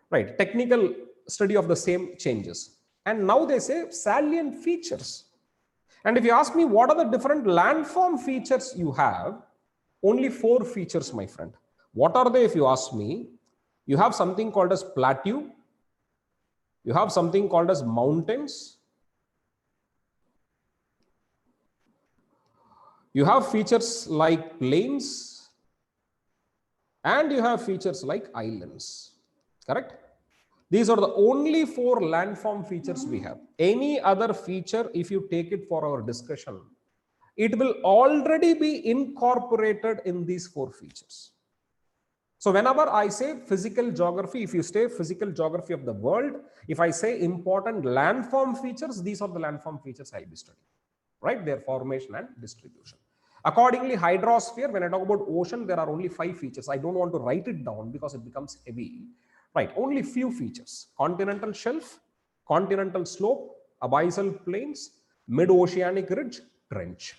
Right, technical study of the same changes. And now they say salient features. And if you ask me what are the different landform features you have, only 4 features, my friend. What are they if you ask me? You have something called as plateau. You have something called as mountains. You have features like plains. And you have features like islands. Correct? These are the only 4 landform features we have. Any other feature, if you take it for our discussion, it will already be incorporated in these 4 features. So whenever I say physical geography, if you say physical geography of the world, if I say important landform features, these are the landform features I'll be studying, right? Their formation and distribution. Accordingly, hydrosphere, when I talk about ocean, there are only 5 features. I don't want to write it down because it becomes heavy, right? Only few features: continental shelf, continental slope, abyssal plains, mid-oceanic ridge, trench.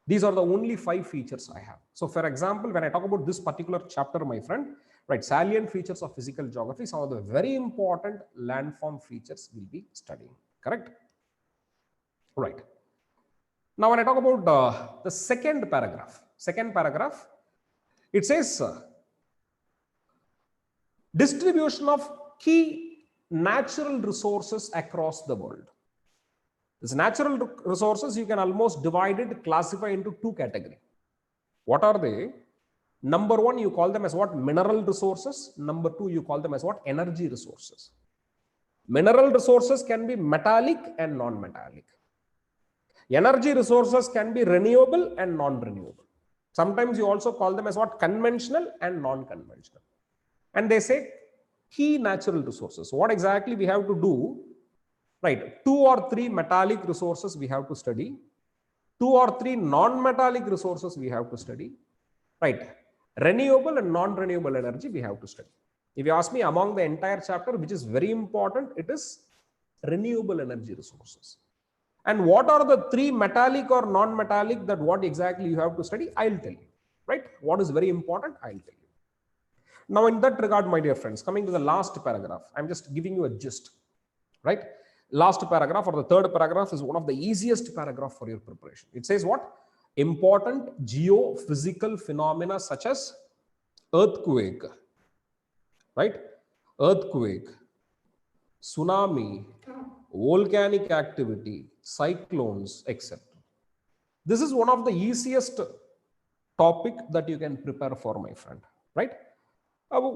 These are the only 5 features I have. So for example, when I talk about this particular chapter, my friend, right, salient features of physical geography, some of the very important landform features we'll be studying, correct? Right. Now, when I talk about the second paragraph, it says distribution of key natural resources across the world. These natural resources, you can almost divide it, classify into 2 categories. What are they? Number one, you call them as what? Mineral resources. Number two, you call them as what? Energy resources. Mineral resources can be metallic and non-metallic. Energy resources can be renewable and non-renewable. Sometimes you also call them as what? Conventional and non-conventional. And they say key natural resources. What exactly we have to do? Right, 2 or 3 metallic resources we have to study. 2 or 3 non-metallic resources we have to study. Right, renewable and non-renewable energy we have to study. If you ask me among the entire chapter, which is very important, it is renewable energy resources. And what are the 3 metallic or non-metallic that what exactly you have to study? I'll tell you. Right, what is very important, I'll tell you. Now, in that regard, my dear friends, coming to the last paragraph, I'm just giving you a gist. Right, last paragraph or the third paragraph is one of the easiest paragraph for your preparation. It says what? Important geophysical phenomena such as earthquake, right? Earthquake, tsunami, volcanic activity, cyclones, etc. This is one of the easiest topic that you can prepare for, my friend, right?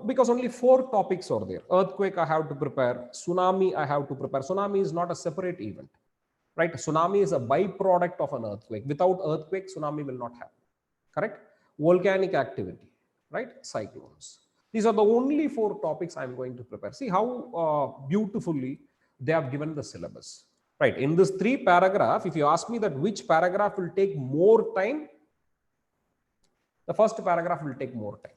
Because only 4 topics are there. Earthquake I have to prepare, tsunami I have to prepare. Tsunami is not a separate event, right? Tsunami is a byproduct of an earthquake. Without earthquake, tsunami will not happen, correct? Volcanic activity, right? Cyclones. These are the only 4 topics I'm going to prepare. See how beautifully they have given the syllabus, right? In this 3 paragraph, if you ask me that which paragraph will take more time, the first paragraph will take more time.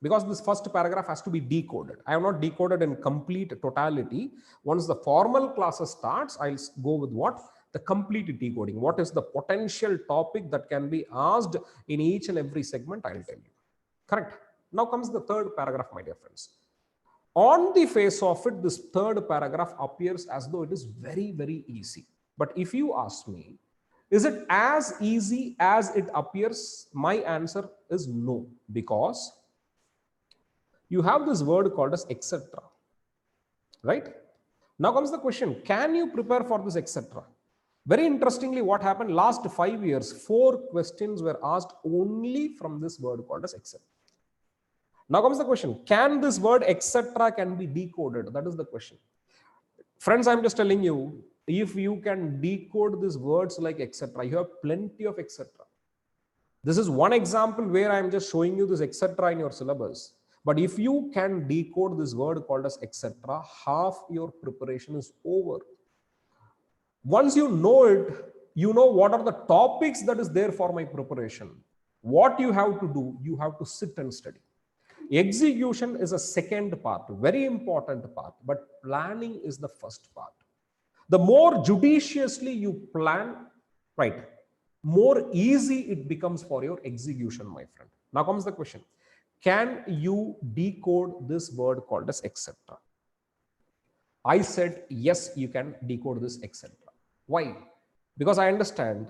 Because this first paragraph has to be decoded. I have not decoded in complete totality. Once the formal classes starts, I'll go with what? The complete decoding. What is the potential topic that can be asked in each and every segment, I'll tell you. Correct. Now comes the third paragraph, my dear friends. On the face of it, this third paragraph appears as though it is very, very easy. But if you ask me, is it as easy as it appears? My answer is no, because you have this word called as etc. Right? Now comes the question, can you prepare for this etc.? Very interestingly, what happened last 5 years, 4 questions were asked only from this word called as etc. Now comes the question, can this word etc. can be decoded? That is the question. Friends, I'm just telling you, if you can decode these words like etc., you have plenty of etc. This is one example where I'm just showing you this etc. in your syllabus. But if you can decode this word called as etc., half your preparation is over. Once you know it, you know what are the topics that is there for my preparation. What you have to do, you have to sit and study. Execution is a second part, very important part, but planning is the first part. The more judiciously you plan, right, more easy it becomes for your execution, my friend. Now comes the question. Can you decode this word called as etc.? I said, yes, you can decode this etc. Why? Because I understand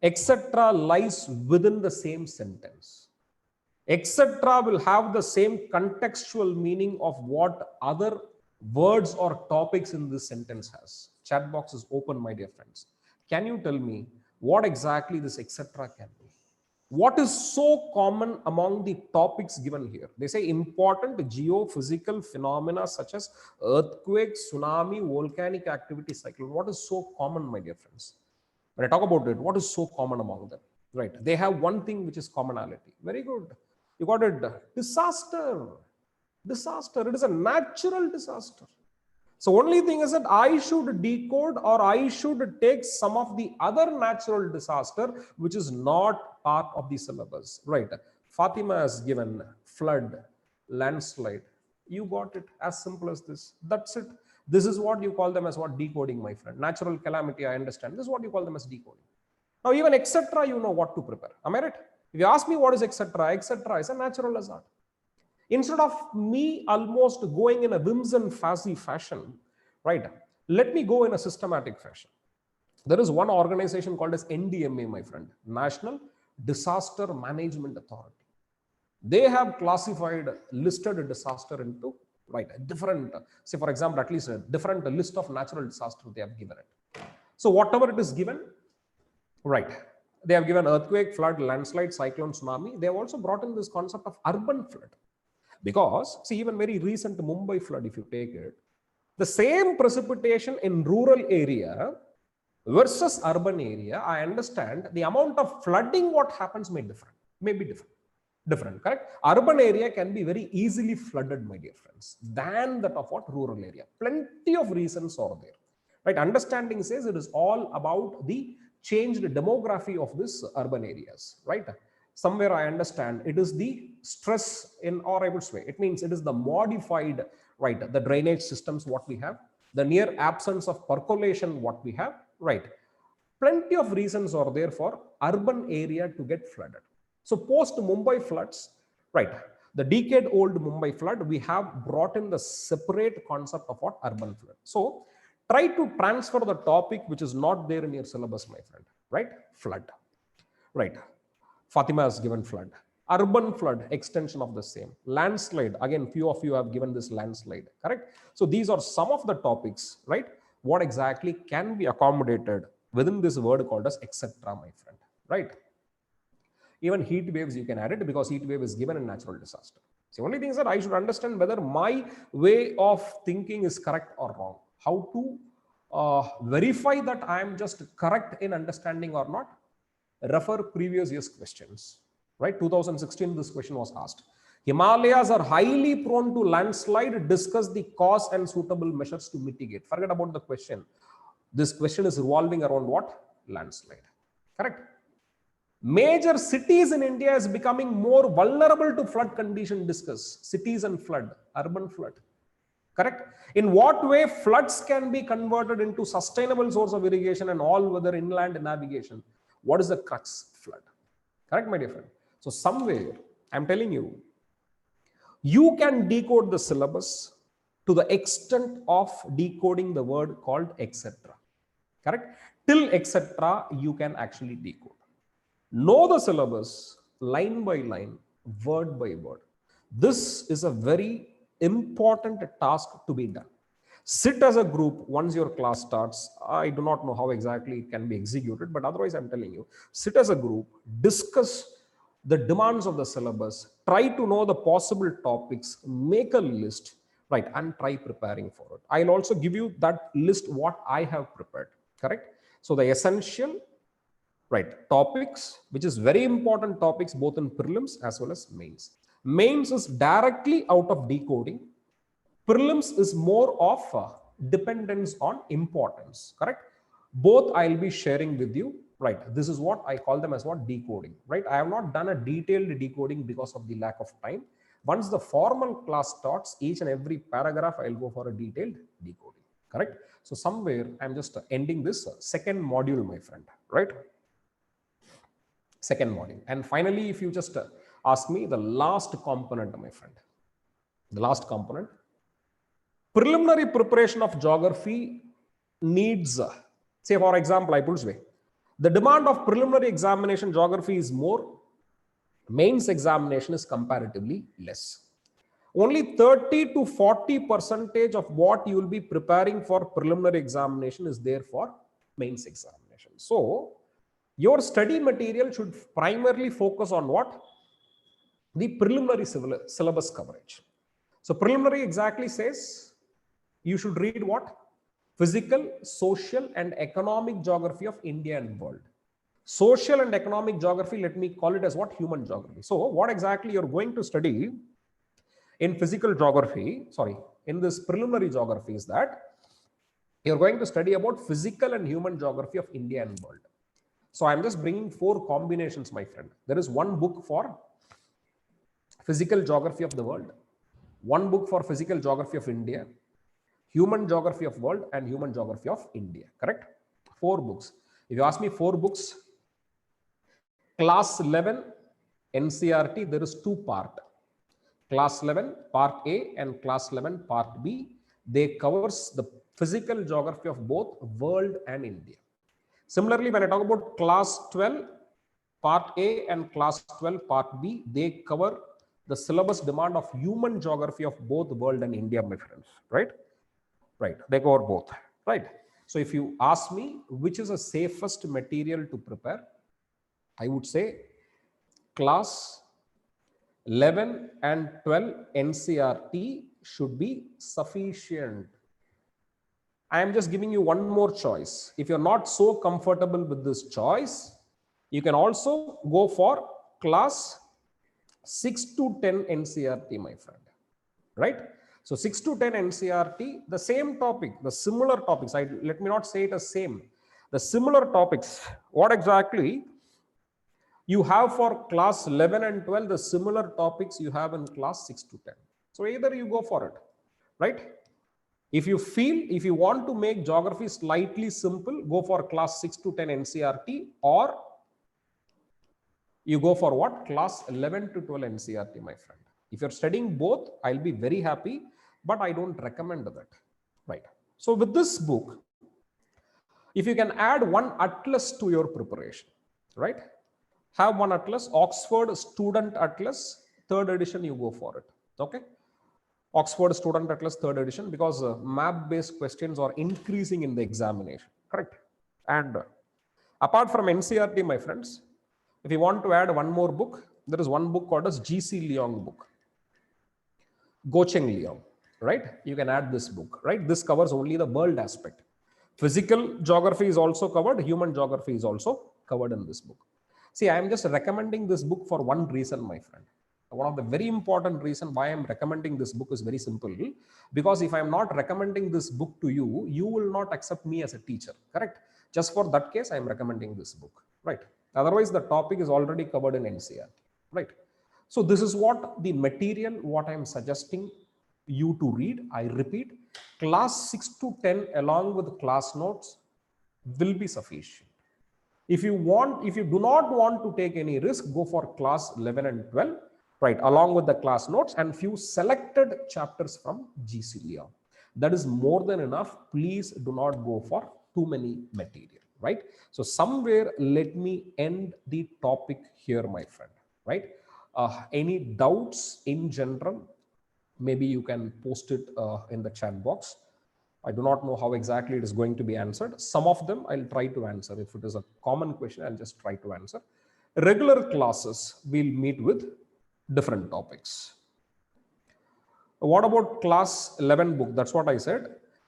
etc. lies within the same sentence. Etc. will have the same contextual meaning of what other words or topics in this sentence has. Chat box is open, my dear friends. Can you tell me what exactly this etc. can be? What is so common among the topics given here? They say important geophysical phenomena such as earthquake, tsunami, volcanic activity, cyclone. What is so common, my dear friends? When I talk about it, what is so common among them? Right? They have one thing which is commonality. Very good. You got it. Disaster. Disaster. It is a natural disaster. So only thing is that I should decode or I should take some of the other natural disaster which is not part of the syllabus. Right. Fatima has given flood, landslide. You got it, as simple as this. That's it. This is what you call them as what? Decoding, my friend. Natural calamity, I understand. This is what you call them as decoding. Now even etc. you know what to prepare. Am I right? If you ask me what is etc., etc. is a natural hazard. Instead of me almost going in a whims and fancy fashion, right, let me go in a systematic fashion. There is one organization called as NDMA, my friend, National Disaster Management Authority. They have classified, listed disaster into, right, different, say for example, at least a different list of natural disasters they have given it. So whatever it is given, right, They have given earthquake, flood, landslide, cyclone, tsunami. They have also brought in this concept of urban flood. Because, see, even very recent Mumbai flood, if you take it, the same precipitation in rural area versus urban area, I understand the amount of flooding what happens may be different, correct? Urban area can be very easily flooded, my dear friends, than that of what rural area. Plenty of reasons are there, right? Understanding says it is all about the changed demography of this urban areas, right? Somewhere I understand it is the stress in, or I would say, it means it is the modified, right, the drainage systems what we have, the near absence of percolation what we have, right? Plenty of reasons are there for urban area to get flooded. So post Mumbai floods, right, the decade-old Mumbai flood, we have brought in the separate concept of what urban flood. So try to transfer the topic which is not there in your syllabus, my friend, right? Flood, right? Fatima has given flood. Urban flood, extension of the same. Landslide, again, few of you have given this landslide, correct? So these are some of the topics, right? What exactly can be accommodated within this word called as etc., my friend, right? Even heat waves, you can add it because heat wave is given in natural disaster. The only thing is that I should understand whether my way of thinking is correct or wrong. How to verify that I am just correct in understanding or not? Refer previous year's questions, right? 2016, this question was asked. Himalayas are highly prone to landslide. Discuss the cause and suitable measures to mitigate. Forget about the question. This question is revolving around what? Landslide, correct? Major cities in India is becoming more vulnerable to flood condition. Discuss cities and flood, urban flood, correct? In what way floods can be converted into sustainable source of irrigation and all weather inland navigation? What is the crux? Flood, correct, my dear friend? So somewhere I'm telling you, you can decode the syllabus to the extent of decoding the word called etc., correct? Till etc. you can actually decode. Know the syllabus line by line, word by word. This is a very important task to be done. Sit as a group once your class starts. I do not know how exactly it can be executed, but otherwise I'm telling you, sit as a group, discuss the demands of the syllabus, try to know the possible topics, make a list, right, and try preparing for it. I'll also give you that list what I have prepared, correct? So the essential, right, topics, which is very important topics both in prelims as well as mains. Mains is directly out of decoding. Prelims is more of dependence on importance, correct? Both I'll be sharing with you, right? This is what I call them as what? Decoding, right? I have not done a detailed decoding because of the lack of time. Once the formal class starts, each and every paragraph I'll go for a detailed decoding, correct? So somewhere I'm just ending this second module, my friend, right? Second module. And finally, if you just ask me the last component, my friend, the last component, preliminary preparation of geography needs, say for example, I put this way, the demand of preliminary examination geography is more, mains examination is comparatively less. Only 30 to 40% of what you will be preparing for preliminary examination is there for mains examination. So your study material should primarily focus on what? The preliminary syllabus coverage. So preliminary exactly says you should read what? Physical, social, and economic geography of India and world. Social and economic geography, let me call it as what? Human geography. So what exactly you're going to study in physical geography, in this preliminary geography is that you're going to study about physical and human geography of India and world. So I'm just bringing 4 combinations, my friend. There is one book for physical geography of the world, one book for physical geography of India, human geography of world, and human geography of India, correct? 4 books. If you ask me 4 books, class 11 NCRT, there is 2 parts. Class 11 part A and class 11 part B. They covers the physical geography of both world and India. Similarly, when I talk about class 12 part A and class 12 part B, they cover the syllabus demand of human geography of both world and India, my friends, right? Right, they cover both, right? So if you ask me which is the safest material to prepare, I would say class 11 and 12 NCERT should be sufficient. I am just giving you one more choice. If you're not so comfortable with this choice, you can also go for class 6 to 10 NCERT, my friend, right? So 6 to 10 NCERT, the same topic, the similar topics. Let me not say it as same. The similar topics, what exactly you have for class 11 and 12, the similar topics you have in class 6 to 10. So either you go for it, right? If you want to make geography slightly simple, go for class 6 to 10 NCERT, or you go for what? Class 11 to 12 NCERT, my friend. If you're studying both, I'll be very happy, but I don't recommend that, right? So with this book, if you can add one atlas to your preparation, right? Have one atlas, Oxford Student Atlas, 3rd edition, you go for it, okay? Oxford Student Atlas 3rd edition, because map-based questions are increasing in the examination, correct? And apart from NCERT, my friends, if you want to add one more book, there is one book called as G.C. Leong book, Gocheng Leong, right? You can add this book, right? This covers only the world aspect. Physical geography is also covered, human geography is also covered in this book. See, I am just recommending this book for one reason, my friend. One of the very important reason why I am recommending this book is very simple. Because if I am not recommending this book to you, you will not accept me as a teacher, correct? Just for that case, I am recommending this book, right? Otherwise, the topic is already covered in NCERT, right? So this is what the material, what I am suggesting you to read. I repeat, class 6 to 10 along with class notes will be sufficient. If you do not want to take any risk, go for class 11 and 12, right, along with the class notes and few selected chapters from G.C. Leong. That is more than enough. Please do not go for too many material, right? So somewhere, let me end the topic here, my friend, right? Any doubts in general, maybe you can post it in the chat box. I do not know how exactly it is going to be answered. Some of them I'll try to answer. If it is a common question, I'll just try to answer. Regular classes, we'll meet with different topics. What about class 11 book? That's what I said.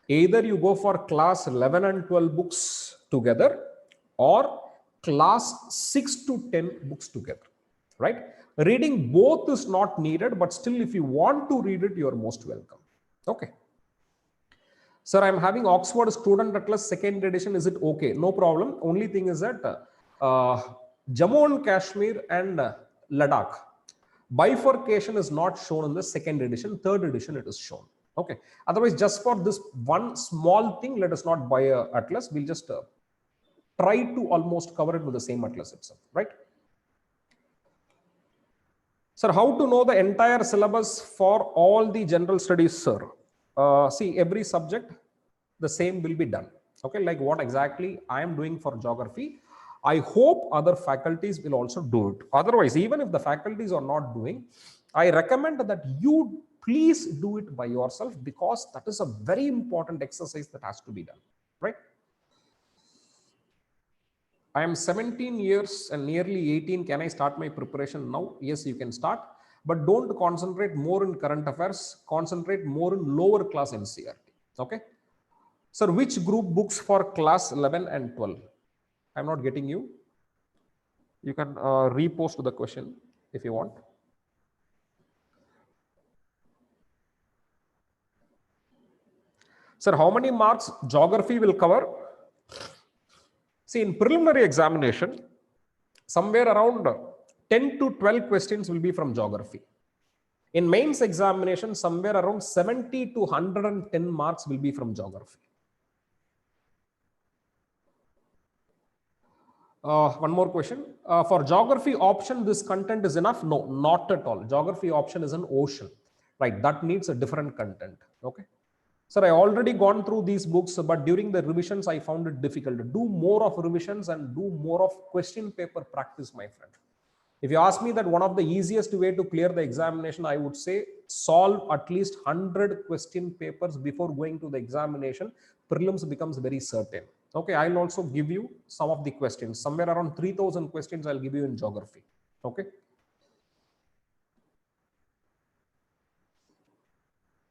Either you go for class 11 and 12 books together, or class 6 to 10 books together, right? Reading both is not needed, but still if you want to read it, you are most welcome. Okay. Sir, I'm having Oxford Student Atlas 2nd edition. Is it okay? No problem. Only thing is that Jammu and Kashmir and Ladakh, bifurcation is not shown in the 2nd edition. 3rd edition it is shown. Okay. Otherwise, just for this one small thing, let us not buy a atlas. We'll just try to almost cover it with the same atlas itself, right? Sir, how to know the entire syllabus for all the general studies, sir? See, every subject, the same will be done. Okay, like what exactly I am doing for geography, I hope other faculties will also do it. Otherwise, even if the faculties are not doing, I recommend that you please do it by yourself, because that is a very important exercise that has to be done, right? I am 17 years and nearly 18. Can I start my preparation now? Yes, you can start, but don't concentrate more in current affairs. Concentrate more in lower class NCERT. Okay. Sir, which group books for class 11 and 12? I'm not getting you. You can repost the question if you want. Sir, how many marks geography will cover? See, in preliminary examination, somewhere around 10 to 12 questions will be from geography. In mains examination, somewhere around 70 to 110 marks will be from geography. One more question. For geography option, this content is enough? No, not at all. Geography option is an ocean, right? That needs a different content. Okay. Sir, I already gone through these books, but during the revisions, I found it difficult. Do more of revisions and do more of question paper practice, my friend. If you ask me that one of the easiest way to clear the examination, I would say solve at least 100 question papers before going to the examination. Prelims becomes very certain. Okay, I'll also give you some of the questions. Somewhere around 3,000 questions I'll give you in geography. Okay.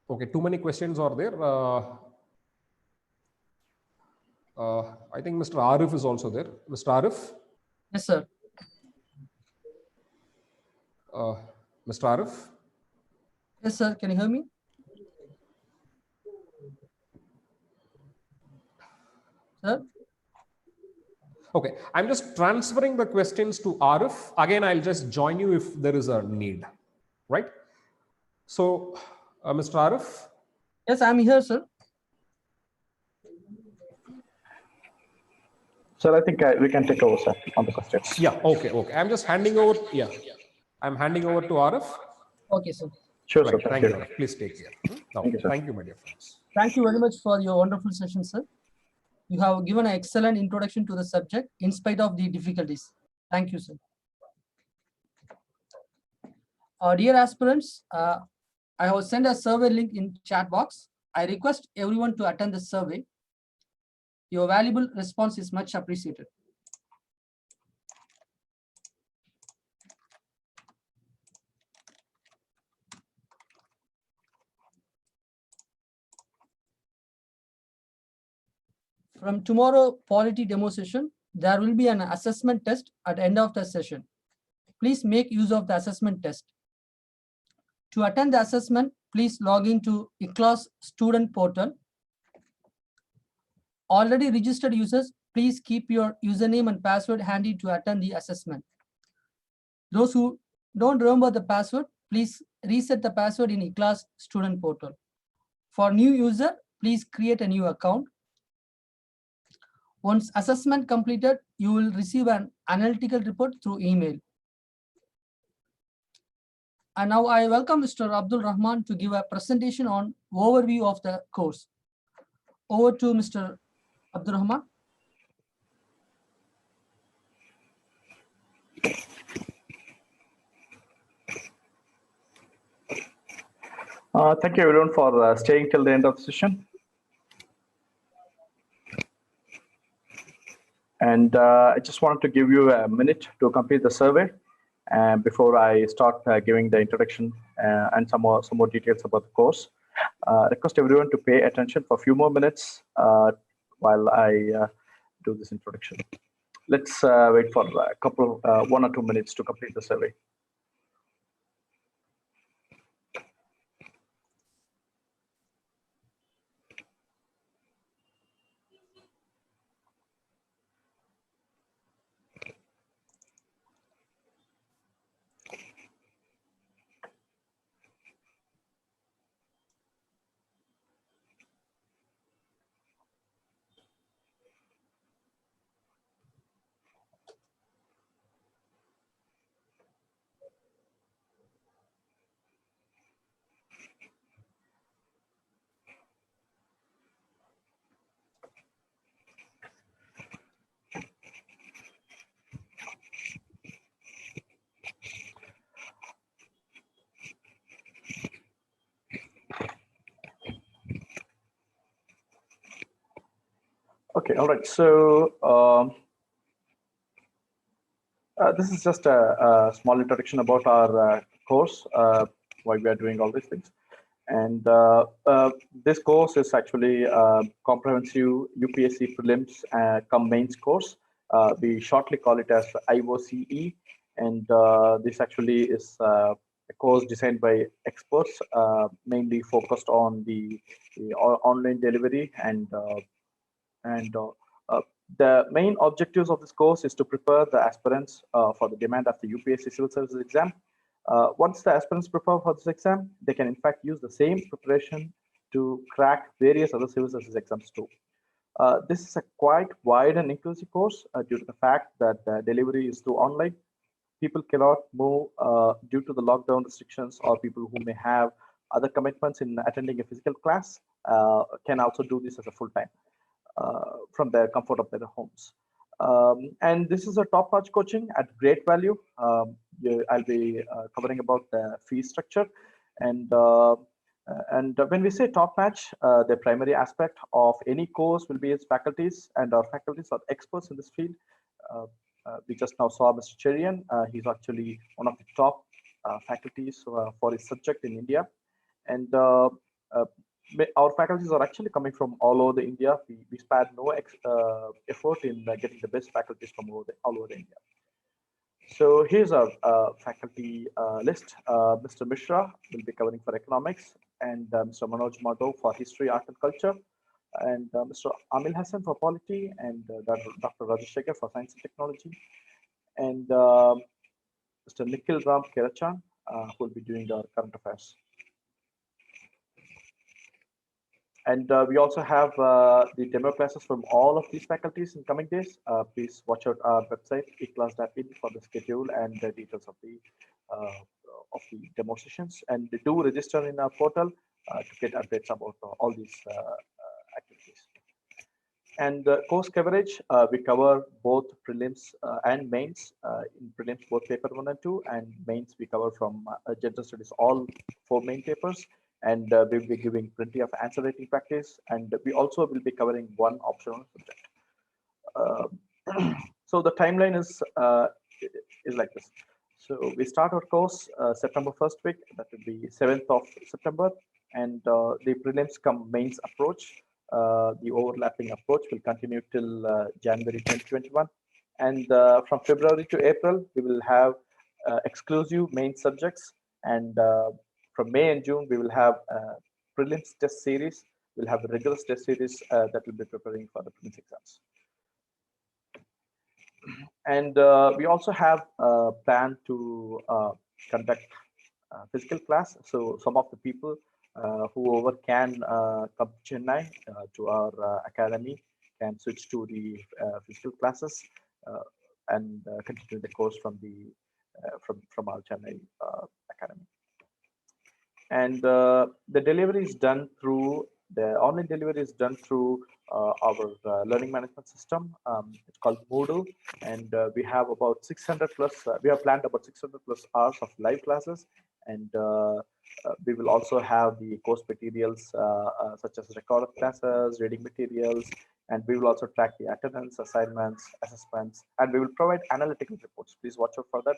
Okay, too many questions are there. I think Mr. Arif is also there. Mr. Arif? Yes, sir. Mr. Arif? Yes, sir. Can you hear me? Sir? Okay, I'm just transferring the questions to Arif. Again, I'll just join you if there is a need, right? So, Mr. Arif? Yes, I'm here, sir. Sir, I think we can take over, sir, on the questions. Yeah, okay. I'm just handing over. Yeah, I'm handing over to Arif. Okay, sir. Sure, Right, sir. thank you. Please take care. Thank you, sir. Thank you, my dear friends. Thank you very much for your wonderful session, sir. You have given an excellent introduction to the subject in spite of the difficulties. Thank you, sir. Dear aspirants, I have sent a survey link in chat box. I request everyone to attend the survey. Your valuable response is much appreciated. From tomorrow polity demo session, there will be an assessment test at the end of the session. Please make use of the assessment test. To attend the assessment, please log into IKLAS student portal. Already registered users, please keep your username and password handy to attend the assessment. Those who don't remember the password, please reset the password in IKLAS student portal. For new user, please create a new account. Once assessment completed, you will receive an analytical report through email. And now I welcome Mr. Abdul Rahman to give a presentation on overview of the course. Over to Mr. Abdul Rahman. Thank you, everyone, for staying till the end of the session. And I just wanted to give you a minute to complete the survey before I start giving the introduction and some more details about the course. Request everyone to pay attention for a few more minutes while I do this introduction. Let's wait for a couple, 1 or 2 minutes to complete the survey. Okay, all right. So this is just a small introduction about our course, why we are doing all these things. And this course is actually a comprehensive UPSC Prelims come mains course. We shortly call it as IOCE. And this actually is a course designed by experts, mainly focused on the online delivery and the main objectives of this course is to prepare the aspirants for the demand of the UPSC Civil Services exam. Once the aspirants prepare for this exam, they can in fact use the same preparation to crack various other civil services exams too. This is a quite wide and inclusive course due to the fact that the delivery is through online. People cannot move due to the lockdown restrictions, or people who may have other commitments in attending a physical class can also do this as a full-time from the comfort of their homes. And this is a top-notch coaching at great value. I'll be covering about the fee structure, and And when we say top match, the primary aspect of any course will be its faculties, and our faculties are experts in this field. We just now saw Mr. Cherian. He's actually one of the top faculties for his subject in India. And our faculties are actually coming from all over the India. We spared no effort in getting the best faculties from all over the India. So here's our faculty list. Mr. Mishra will be covering for economics, and Mr. Manoj Madhav for history, art and culture, and Mr. Amil Hassan for polity, and Dr. Rajashekar for science and technology, and Mr. Nikhil Ram Kerachan, who will be doing our current affairs. And we also have the demo classes from all of these faculties in coming days. Please watch out our website, IKLAS.in, for the schedule and the details of the demo sessions. And do register in our portal to get updates about all these activities. And course coverage, we cover both prelims and mains. In prelims, both paper 1 and 2, and mains we cover from general studies, all 4 main papers. And we'll be giving plenty of answer writing practice, and we also will be covering 1 optional subject. So the timeline is like this. So we start our course September 1st week, that will be 7th of September, and the prelims come mains approach. The overlapping approach will continue till January 2021, and from February to April we will have exclusive main subjects, and from May and June, we will have prelims test series. We'll have a rigorous test series that will be preparing for the prelims exams. And we also have a plan to conduct physical class. So some of the people whoever can come to Chennai to our academy can switch to the physical classes and continue the course from the from our Chennai academy. And the delivery is done through the online delivery is done through our learning management system. It's called Moodle, and we have about 600 plus. We have planned about 600 plus hours of live classes, and we will also have the course materials such as recorded classes, reading materials, and we will also track the attendance, assignments, assessments, and we will provide analytical reports. Please watch out for that.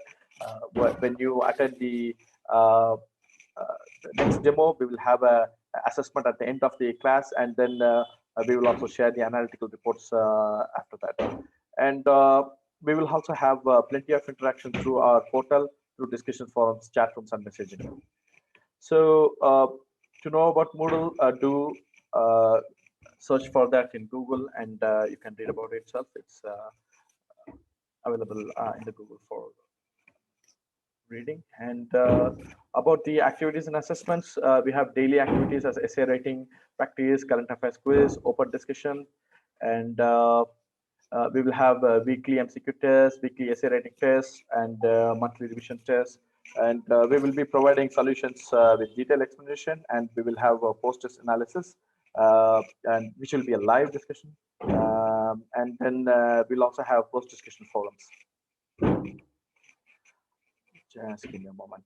When you attend the next demo, we will have a assessment at the end of the class, and then we will also share the analytical reports after that. And we will also have plenty of interaction through our portal, through discussion forums, chat rooms, and messaging. So to know about Moodle, do search for that in Google, and you can read about it itself. It's available in the Google for reading. And about the activities and assessments, we have daily activities as essay writing practice, current affairs quiz, open discussion, and we will have weekly MCQ tests, weekly essay writing tests, and monthly revision tests. And we will be providing solutions with detailed explanation, and we will have a post-test analysis, and which will be a live discussion. And then we'll also have post-discussion forums. Just give me a moment.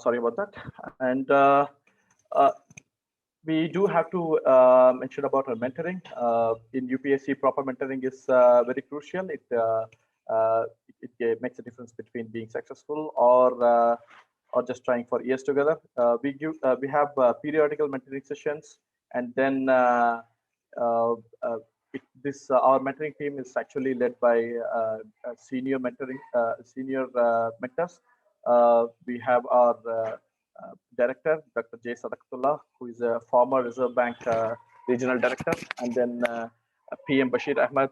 Sorry about that. And we do have to mention about our mentoring. In UPSC, proper mentoring is very crucial. It makes a difference between being successful or just trying for years together. We have periodical mentoring sessions, and then our mentoring team is actually led by senior mentors. We have our director, Dr. J. Sadaqatullah, who is a former Reserve Bank regional director, and then PM Bashir Ahmed.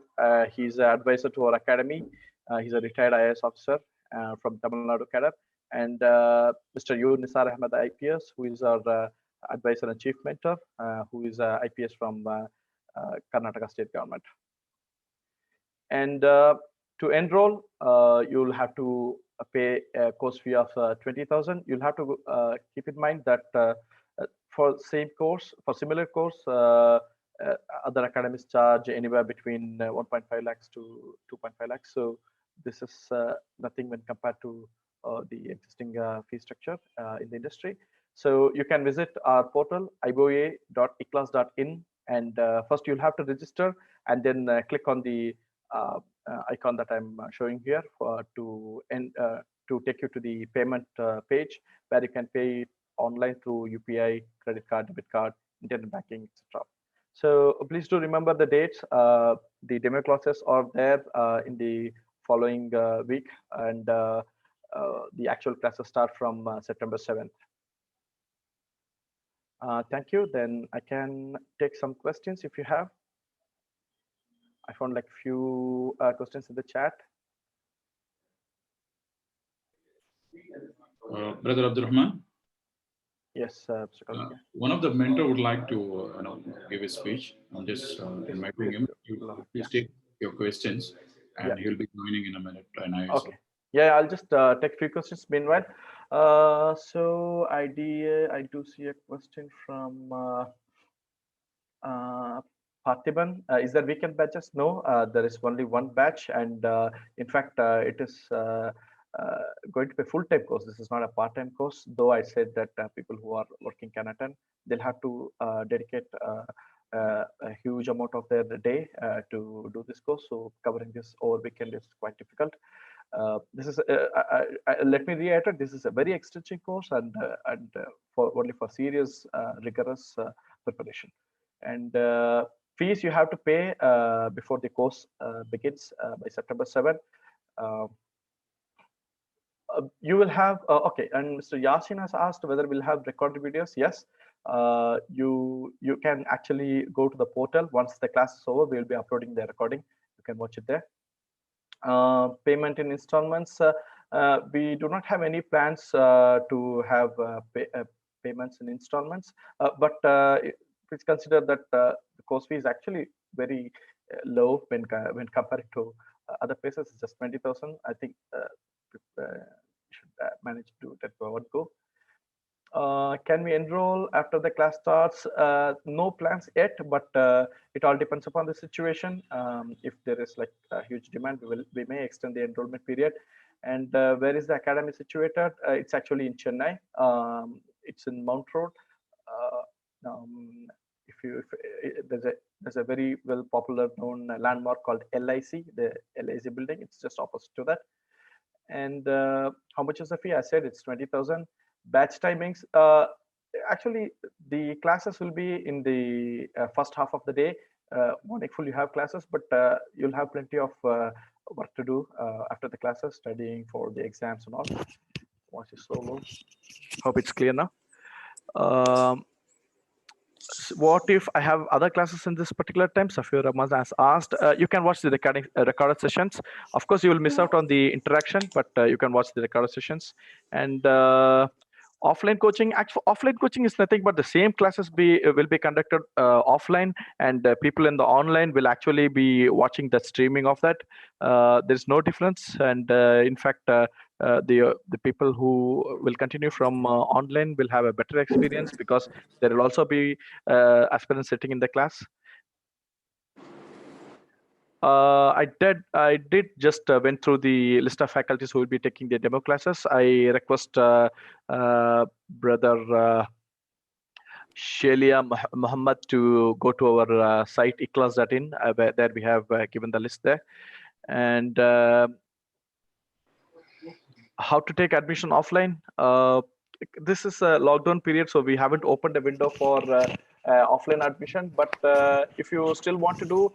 He's an advisor to our academy. He's a retired IAS officer from Tamil Nadu cadre, and Mr. U. Nisar Ahmed IPS, who is our advisor and chief mentor, who is IPS from Karnataka state government. And to enroll, you'll have to pay a course fee of 20,000. You'll have to keep in mind that for same course, for similar course, other academies charge anywhere between 1.5 lakhs to 2.5 lakhs. So this is nothing when compared to the existing fee structure in the industry. So you can visit our portal iboa.iklas.in, and first you'll have to register, and then click on the icon that I'm showing here to take you to the payment page, where you can pay it online through UPI, credit card, debit card, internet banking, etc. So please do remember the dates. The demo classes are there in the following week, and the actual classes start from September 7th. Thank you. Then I can take some questions if you have. I found like few questions in the chat. Brother Abdurrahman? Yes, Mr. Kalika. One of the mentor would like to give a speech. I'm just inviting him. Please take your questions, and he'll be joining in a minute. And okay. Yeah, I'll just take a few questions meanwhile. So I do see a question from Parthiban. Is there weekend batches? No, there is only one batch, and in fact, it is going to be a full-time course. This is not a part-time course, though I said that people who are working can attend. They'll have to dedicate a huge amount of their day to do this course. So covering this over weekend is quite difficult. This is let me reiterate, this is a very extensive course, and only for serious rigorous preparation. And fees you have to pay before the course begins by September 7th. You will have okay, and Mr. Yasin has asked whether we'll have recorded videos. Yes, you can actually go to the portal. Once the class is over, we'll be uploading the recording. You can watch it there. Payment in installments. We do not have any plans to have payments in installments, but please consider that the course fee is actually very low when compared to other places. It's just 20,000. I think should manage to do it at one go. Can we enroll after the class starts? No plans yet, but it all depends upon the situation. If there is like a huge demand, we may extend the enrollment period. And where is the academy situated? It's actually in Chennai. It's in Mount Road. There's a very well popular known landmark called LIC, the LIC building. It's just opposite to that. And how much is the fee? I said it's 20,000. Batch timings. Actually, the classes will be in the first half of the day. Morning full you have classes, but you'll have plenty of work to do after the classes, studying for the exams and all. Watch it slow. Hope it's clear now. What if I have other classes in this particular time? Safir Ramaz has asked. You can watch the recorded sessions. Of course, you will miss out on the interaction, but you can watch the recorded sessions. And offline coaching. Actually, offline coaching is nothing but the same classes will be conducted offline, and people in the online will actually be watching the streaming of that. There's no difference, and in fact, the people who will continue from online will have a better experience, because there will also be aspirants sitting in the class. I did just went through the list of faculties who will be taking the demo classes. I request Brother Shelia Muhammad to go to our site IKLAS.in. There we have given the list there. And how to take admission offline. This is a lockdown period, so we haven't opened a window for offline admission. But if you still want to do,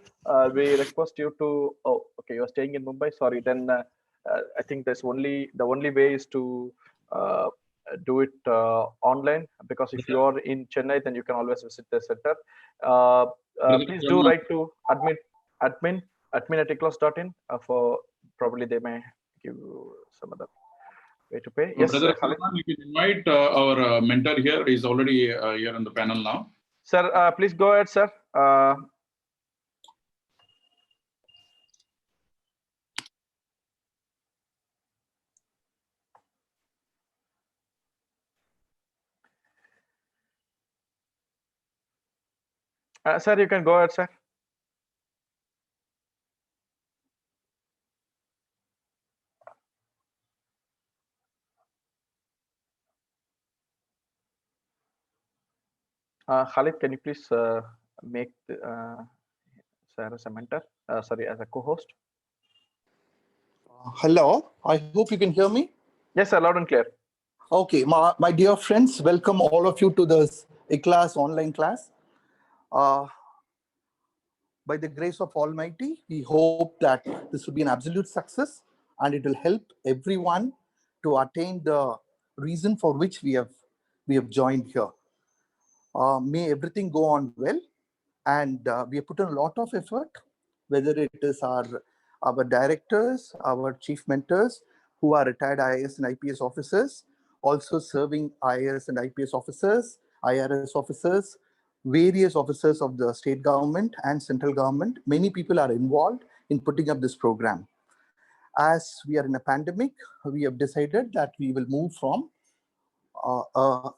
we request you to. Oh, okay, you're staying in Mumbai. Sorry, then I think the only way is to do it online, because if you are in Chennai, then you can always visit the center. Please do write to admin at iklas.in for probably they may give you some other way to pay. Yes, Brother, you can invite our mentor here. He's already here on the panel now. Sir, please go ahead, sir. Sir, you can go ahead, sir. Khalid, can you please make sir as a mentor? Sorry, as a co-host. Hello, I hope you can hear me. Yes, sir, loud and clear. Okay, my dear friends, welcome all of you to this IKLAS online class. By the grace of Almighty, we hope that this will be an absolute success and it will help everyone to attain the reason for which we have joined here. May everything go on well, and we have put in a lot of effort, whether it is our directors, our chief mentors, who are retired IAS and IPS officers, also serving IAS and IPS officers, IRS officers, various officers of the state government and central government. Many people are involved in putting up this program. As we are in a pandemic, we have decided that we will move from a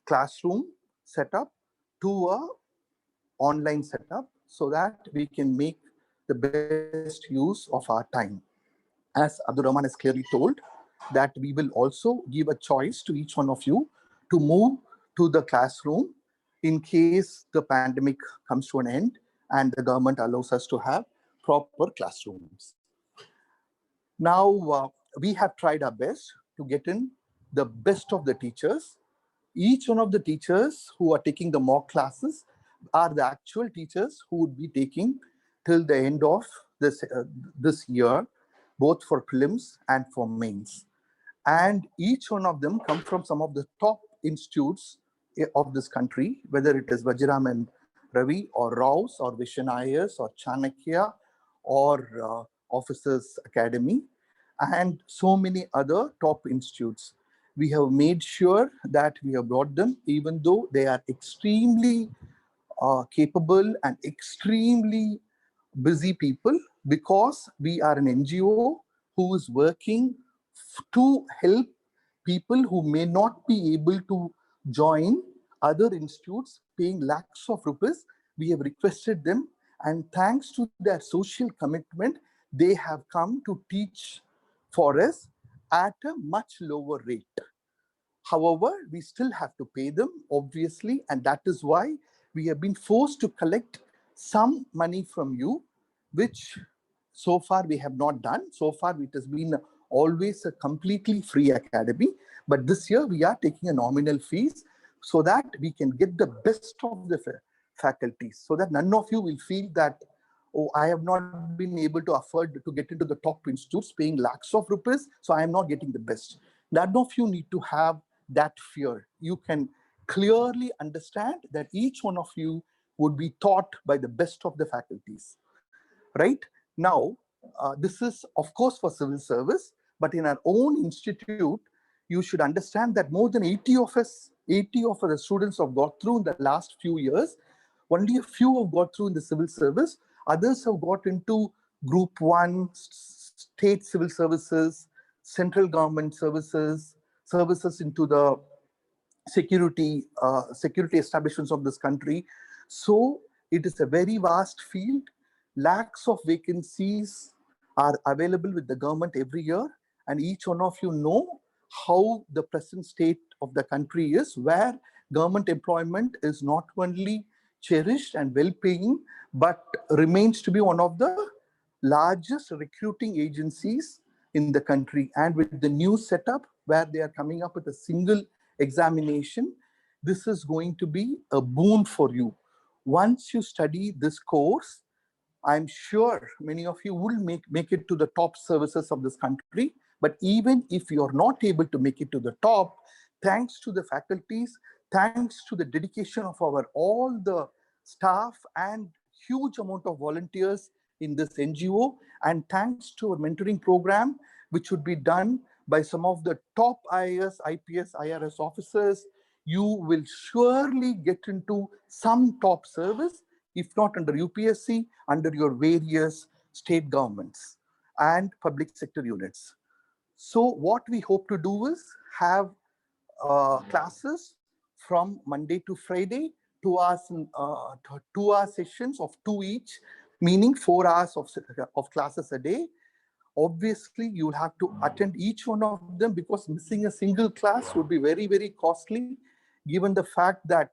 classroom setup to a online setup so that we can make the best use of our time. As Abdul Rahman has clearly told, that we will also give a choice to each one of you to move to the classroom in case the pandemic comes to an end and the government allows us to have proper classrooms. Now, we have tried our best to get in the best of the teachers. Each one of the teachers who are taking the mock classes are the actual teachers who would be taking till the end of this year, both for prelims and for mains. And each one of them come from some of the top institutes of this country, whether it is Vajiram and Ravi or Rouse or Vision IAS or Chanakya or Officers Academy and so many other top institutes. We have made sure that we have brought them, even though they are extremely capable and extremely busy people, because we are an NGO who is working to help people who may not be able to join other institutes paying lakhs of rupees. We have requested them, and thanks to their social commitment, they have come to teach for us at a much lower rate. However, we still have to pay them, obviously, and that is why we have been forced to collect some money from you, which so far we have not done. So far, it has been always a completely free academy. But this year, we are taking a nominal fees so that we can get the best of the faculties, so that none of you will feel that, oh, I have not been able to afford to get into the top institutes paying lakhs of rupees, so I am not getting the best. None of you need to have that fear. You can clearly understand that each one of you would be taught by the best of the faculties. Right? Now, this is, of course, for civil service, but in our own institute, you should understand that more than 80 of the students have got through in the last few years. Only a few have got through in the civil service. Others have got into Group 1, state civil services, central government services, services into the security establishments of this country. So it is a very vast field. Lakhs of vacancies are available with the government every year, and each one of you know how the present state of the country is, where government employment is not only cherished and well-paying, but remains to be one of the largest recruiting agencies in the country. And with the new setup where they are coming up with a single examination, this is going to be a boon for you. Once you study this course, I'm sure many of you will make it to the top services of this country. But even if you're not able to make it to the top, thanks to the faculties, thanks to the dedication of all the staff and huge amount of volunteers in this NGO, and thanks to a mentoring program, which would be done by some of the top IAS, IPS, IRS officers, you will surely get into some top service, if not under UPSC, under your various state governments and public sector units. So what we hope to do is have classes from Monday to Friday, 2 hours, 2 hour sessions of 2 each, meaning 4 hours of classes a day. Obviously, you will have to attend each one of them because missing a single class would be very, very costly, given the fact that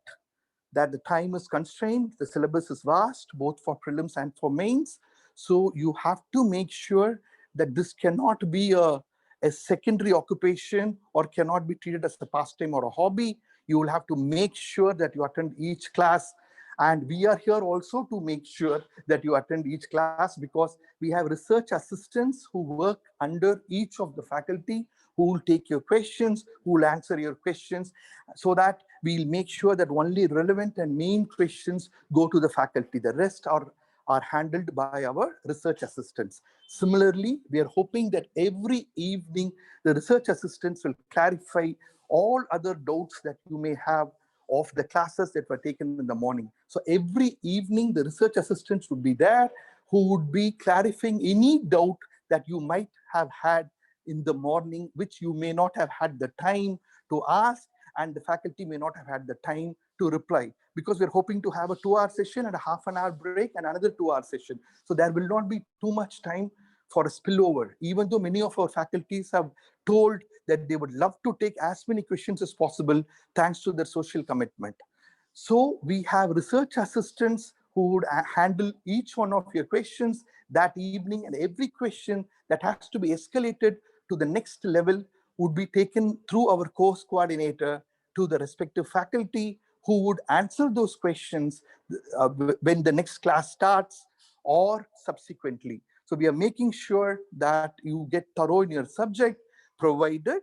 the time is constrained, the syllabus is vast, both for prelims and for mains. So you have to make sure that this cannot be a secondary occupation or cannot be treated as a pastime or a hobby. You will have to make sure that you attend each class. And we are here also to make sure that you attend each class, because we have research assistants who work under each of the faculty, who will take your questions, who will answer your questions, so that we'll make sure that only relevant and main questions go to the faculty. The rest are handled by our research assistants. Similarly, we are hoping that every evening the research assistants will clarify all other doubts that you may have of the classes that were taken in the morning. So every evening the research assistants would be there, who would be clarifying any doubt that you might have had in the morning, which you may not have had the time to ask, and the faculty may not have had the time to reply, because we're hoping to have a 2-hour session and a half-an-hour break and another 2-hour session. So there will not be too much time for a spillover, even though many of our faculties have told that they would love to take as many questions as possible thanks to their social commitment. So we have research assistants who would handle each one of your questions that evening, and every question that has to be escalated to the next level would be taken through our course coordinator to the respective faculty, who would answer those questions when the next class starts or subsequently. So we are making sure that you get thorough in your subject, provided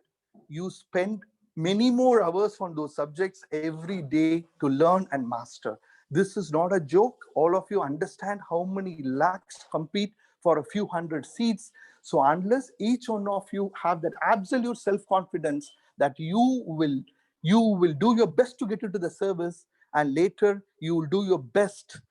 you spend many more hours on those subjects every day to learn and master. This is not a joke. All of you understand how many lakhs compete for a few hundred seats. So unless each one of you have that absolute self-confidence that you will do your best to get into the service, and later you will do your best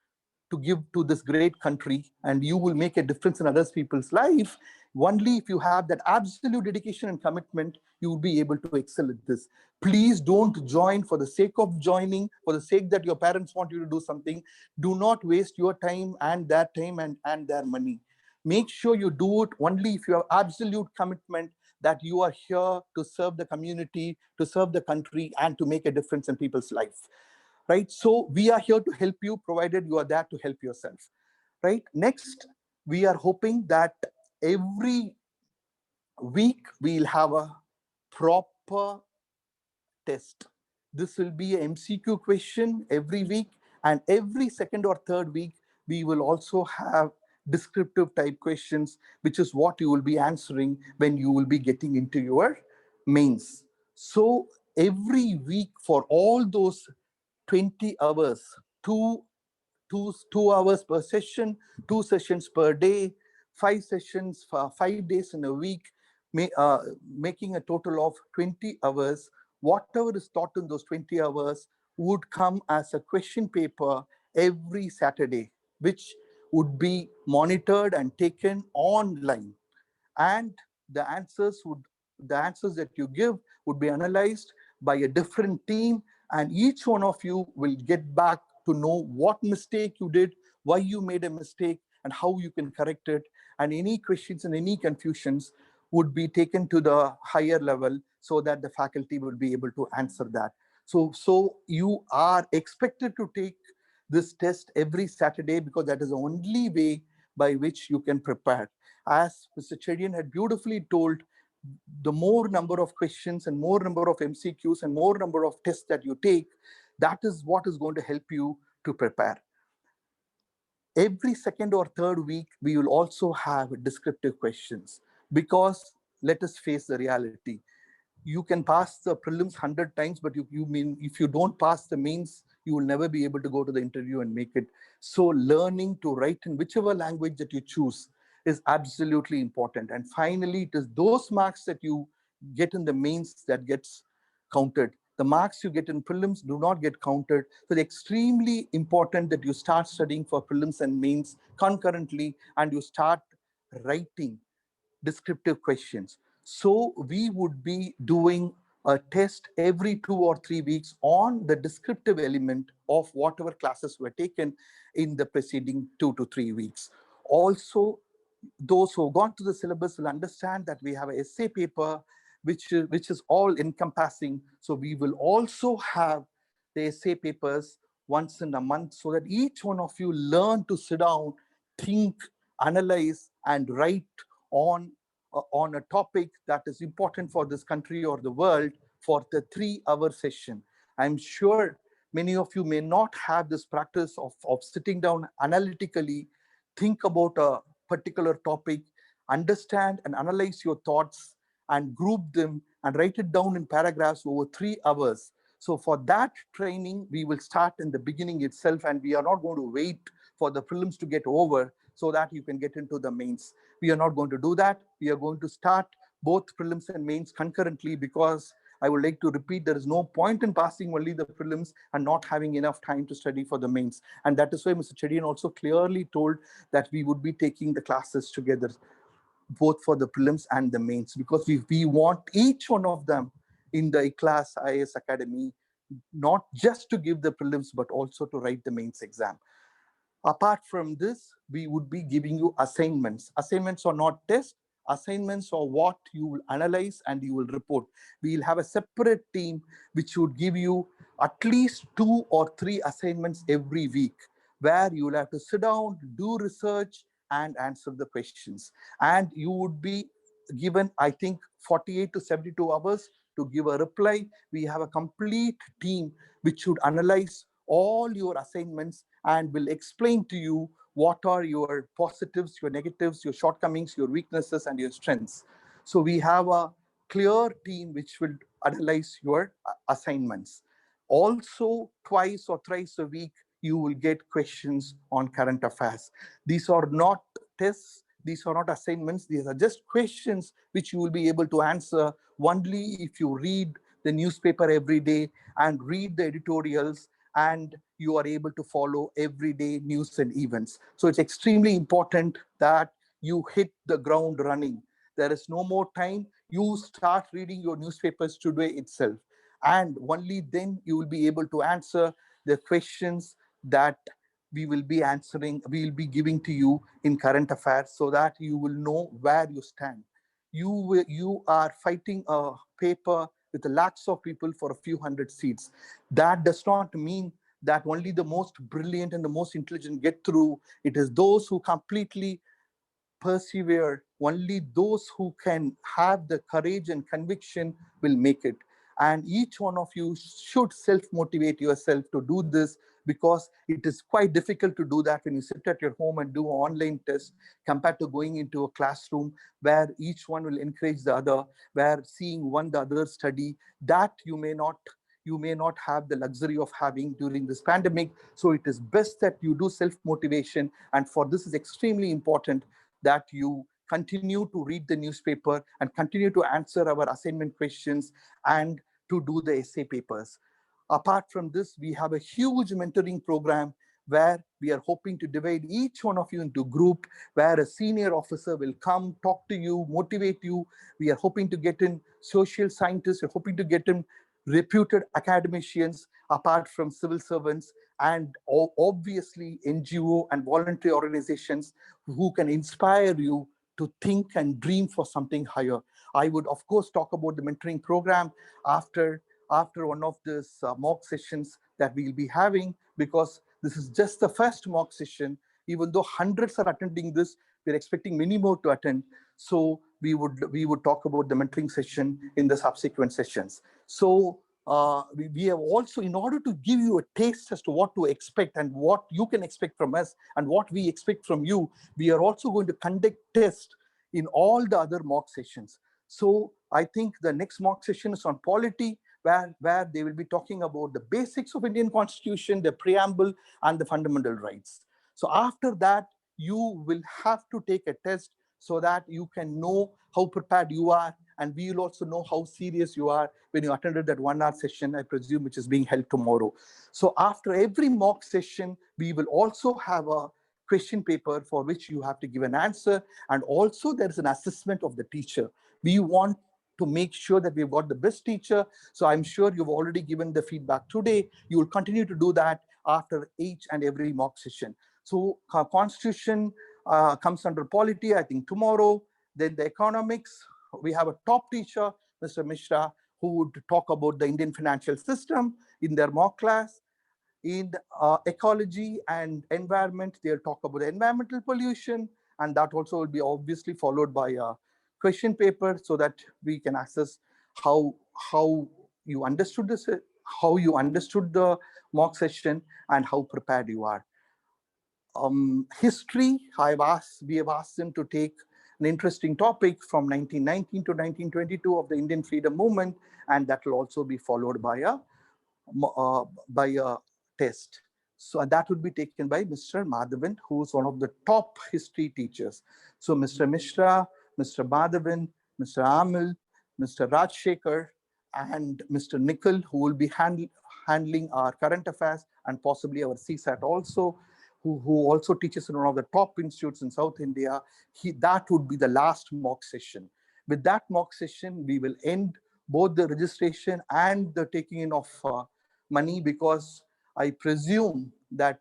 to give to this great country, and you will make a difference in other people's life. Only if you have that absolute dedication and commitment, you will be able to excel at this. Please don't join for the sake of joining, for the sake that your parents want you to do something. Do not waste your time and their time and their money. Make sure you do it only if you have absolute commitment that you are here to serve the community, to serve the country, and to make a difference in people's life. Right? So we are here to help you, provided you are there to help yourself. Right? Next, we are hoping that every week we'll have a proper test. This will be an MCQ question every week, and every second or third week we will also have descriptive type questions, which is what you will be answering when you will be getting into your mains. So every week for all those 20 hours, two hours per session, 2 sessions per day, 5 sessions for 5 days in a week, making a total of 20 hours. Whatever is taught in those 20 hours would come as a question paper every Saturday, which would be monitored and taken online. And the answers that you give would be analyzed by a different team, and each one of you will get back to know what mistake you did, why you made a mistake, and how you can correct it. And any questions and any confusions would be taken to the higher level so that the faculty will be able to answer that. So you are expected to take this test every Saturday, because that is the only way by which you can prepare. As Mr. Chedian had beautifully told, the more number of questions and more number of MCQs and more number of tests that you take, that is what is going to help you to prepare. Every second or third week, we will also have descriptive questions, because let us face the reality. You can pass the prelims 100 times, but if you don't pass the mains, you will never be able to go to the interview and make it. So learning to write in whichever language that you choose is absolutely important. And finally, it is those marks that you get in the mains that gets counted. The marks you get in prelims do not get counted. So it's extremely important that you start studying for prelims and mains concurrently, and you start writing descriptive questions. So we would be doing a test every 2 or 3 weeks on the descriptive element of whatever classes were taken in the preceding 2 to 3 weeks. Also, those who have gone through the syllabus will understand that we have an essay paper, which is all encompassing. So we will also have the essay papers once in a month so that each one of you learn to sit down, think, analyze, and write on a topic that is important for this country or the world for the 3-hour session. I'm sure many of you may not have this practice of sitting down analytically, think about a particular topic, understand and analyze your thoughts and group them and write it down in paragraphs over 3 hours. So for that training, we will start in the beginning itself, and we are not going to wait for the prelims to get over so that you can get into the mains. We are not going to do that. We are going to start both prelims and mains concurrently, because I would like to repeat, there is no point in passing only the prelims and not having enough time to study for the mains. And that is why Mr. Chedian also clearly told that we would be taking the classes together, both for the prelims and the mains, because we want each one of them in the IKLAS IAS Academy, not just to give the prelims, but also to write the mains exam. Apart from this, we would be giving you assignments. Assignments are not tests. Assignments are what you will analyze and you will report. We will have a separate team which would give you at least 2 or 3 assignments every week, where you will have to sit down, do research, and answer the questions. And you would be given, I think, 48 to 72 hours to give a reply. We have a complete team which should analyze all your assignments and will explain to you what are your positives, your negatives, your shortcomings, your weaknesses, and your strengths. So we have a clear team which will analyze your assignments. Also, twice or thrice a week, you will get questions on current affairs. These are not tests, these are not assignments, these are just questions which you will be able to answer only if you read the newspaper every day and read the editorials, and you are able to follow everyday news and events. So it's extremely important that you hit the ground running. There is no more time. You start reading your newspapers today itself, and only then you will be able to answer the questions that we will be answering, we will be giving to you in current affairs, so that you will know where you stand. You are fighting a paper with lakhs of people for a few hundred seats. That does not mean that only the most brilliant and the most intelligent get through. It is those who completely persevere, only those who can have the courage and conviction will make it. And each one of you should self-motivate yourself to do this, because it is quite difficult to do that when you sit at your home and do an online test, compared to going into a classroom where each one will encourage the other, where seeing one the other study, that you may not have the luxury of having during this pandemic. So it is best that you do self-motivation, and for this is extremely important that you continue to read the newspaper and continue to answer our assignment questions and to do the essay papers. Apart from this, we have a huge mentoring program where we are hoping to divide each one of you into group, where a senior officer will come, talk to you, motivate you. We are hoping to get in social scientists, we're hoping to get in reputed academicians apart from civil servants, and obviously NGO and voluntary organizations who can inspire you to think and dream for something higher. I would, of course, talk about the mentoring program after one of these mock sessions that we'll be having, because this is just the first mock session. Even though hundreds are attending this, we're expecting many more to attend. So we would talk about the mentoring session in the subsequent sessions. So we have also, in order to give you a taste as to what to expect and what you can expect from us and what we expect from you, we are also going to conduct tests in all the other mock sessions. So I think the next mock session is on polity, where they will be talking about the basics of Indian Constitution, the preamble, and the fundamental rights. So after that, you will have to take a test so that you can know how prepared you are, and we will also know how serious you are when you attended that 1 hour session, I presume, which is being held tomorrow. So after every mock session, we will also have a question paper for which you have to give an answer, and also there is an assessment of the teacher. We want to make sure that we've got the best teacher. So I'm sure you've already given the feedback today. You will continue to do that after each and every mock session. So constitution comes under polity, I think tomorrow. Then the economics, we have a top teacher, Mr. Mishra, who would talk about the Indian financial system in their mock class. In ecology and environment, they'll talk about environmental pollution, and that also will be obviously followed by a question paper so that we can assess how you understood this, how you understood the mock session, and how prepared you are. History, we have asked them to take an interesting topic from 1919 to 1922 of the Indian freedom movement, and that will also be followed by a test. So that would be taken by Mr. Madhavan, who is one of the top history teachers. So Mr. Mishra, Mr. Madhavan, Mr. Amil, Mr. Rajshekhar, and Mr. Nikhil, who will be handling our current affairs and possibly our CSAT also, who also teaches in one of the top institutes in South India. That would be the last mock session. With that mock session, we will end both the registration and the taking in of money, because I presume that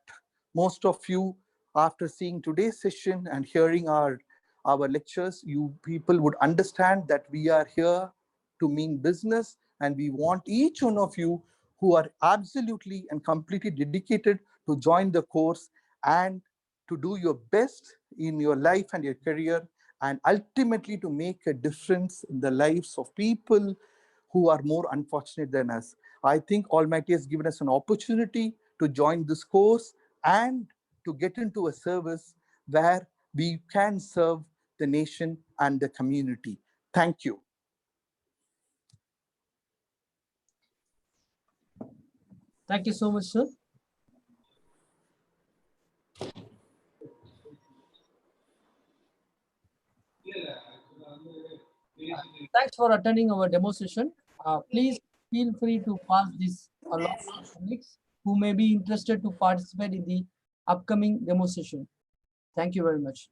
most of you, after seeing today's session and hearing our lectures, you people would understand that we are here to mean business, and we want each one of you who are absolutely and completely dedicated to join the course and to do your best in your life and your career, and ultimately to make a difference in the lives of people who are more unfortunate than us. I think Almighty has given us an opportunity to join this course and to get into a service where we can serve the nation and the community. Thank you. Thank you so much, sir. Thanks for attending our demo session. Please feel free to pass this along to colleagues who may be interested to participate in the upcoming demo session. Thank you very much.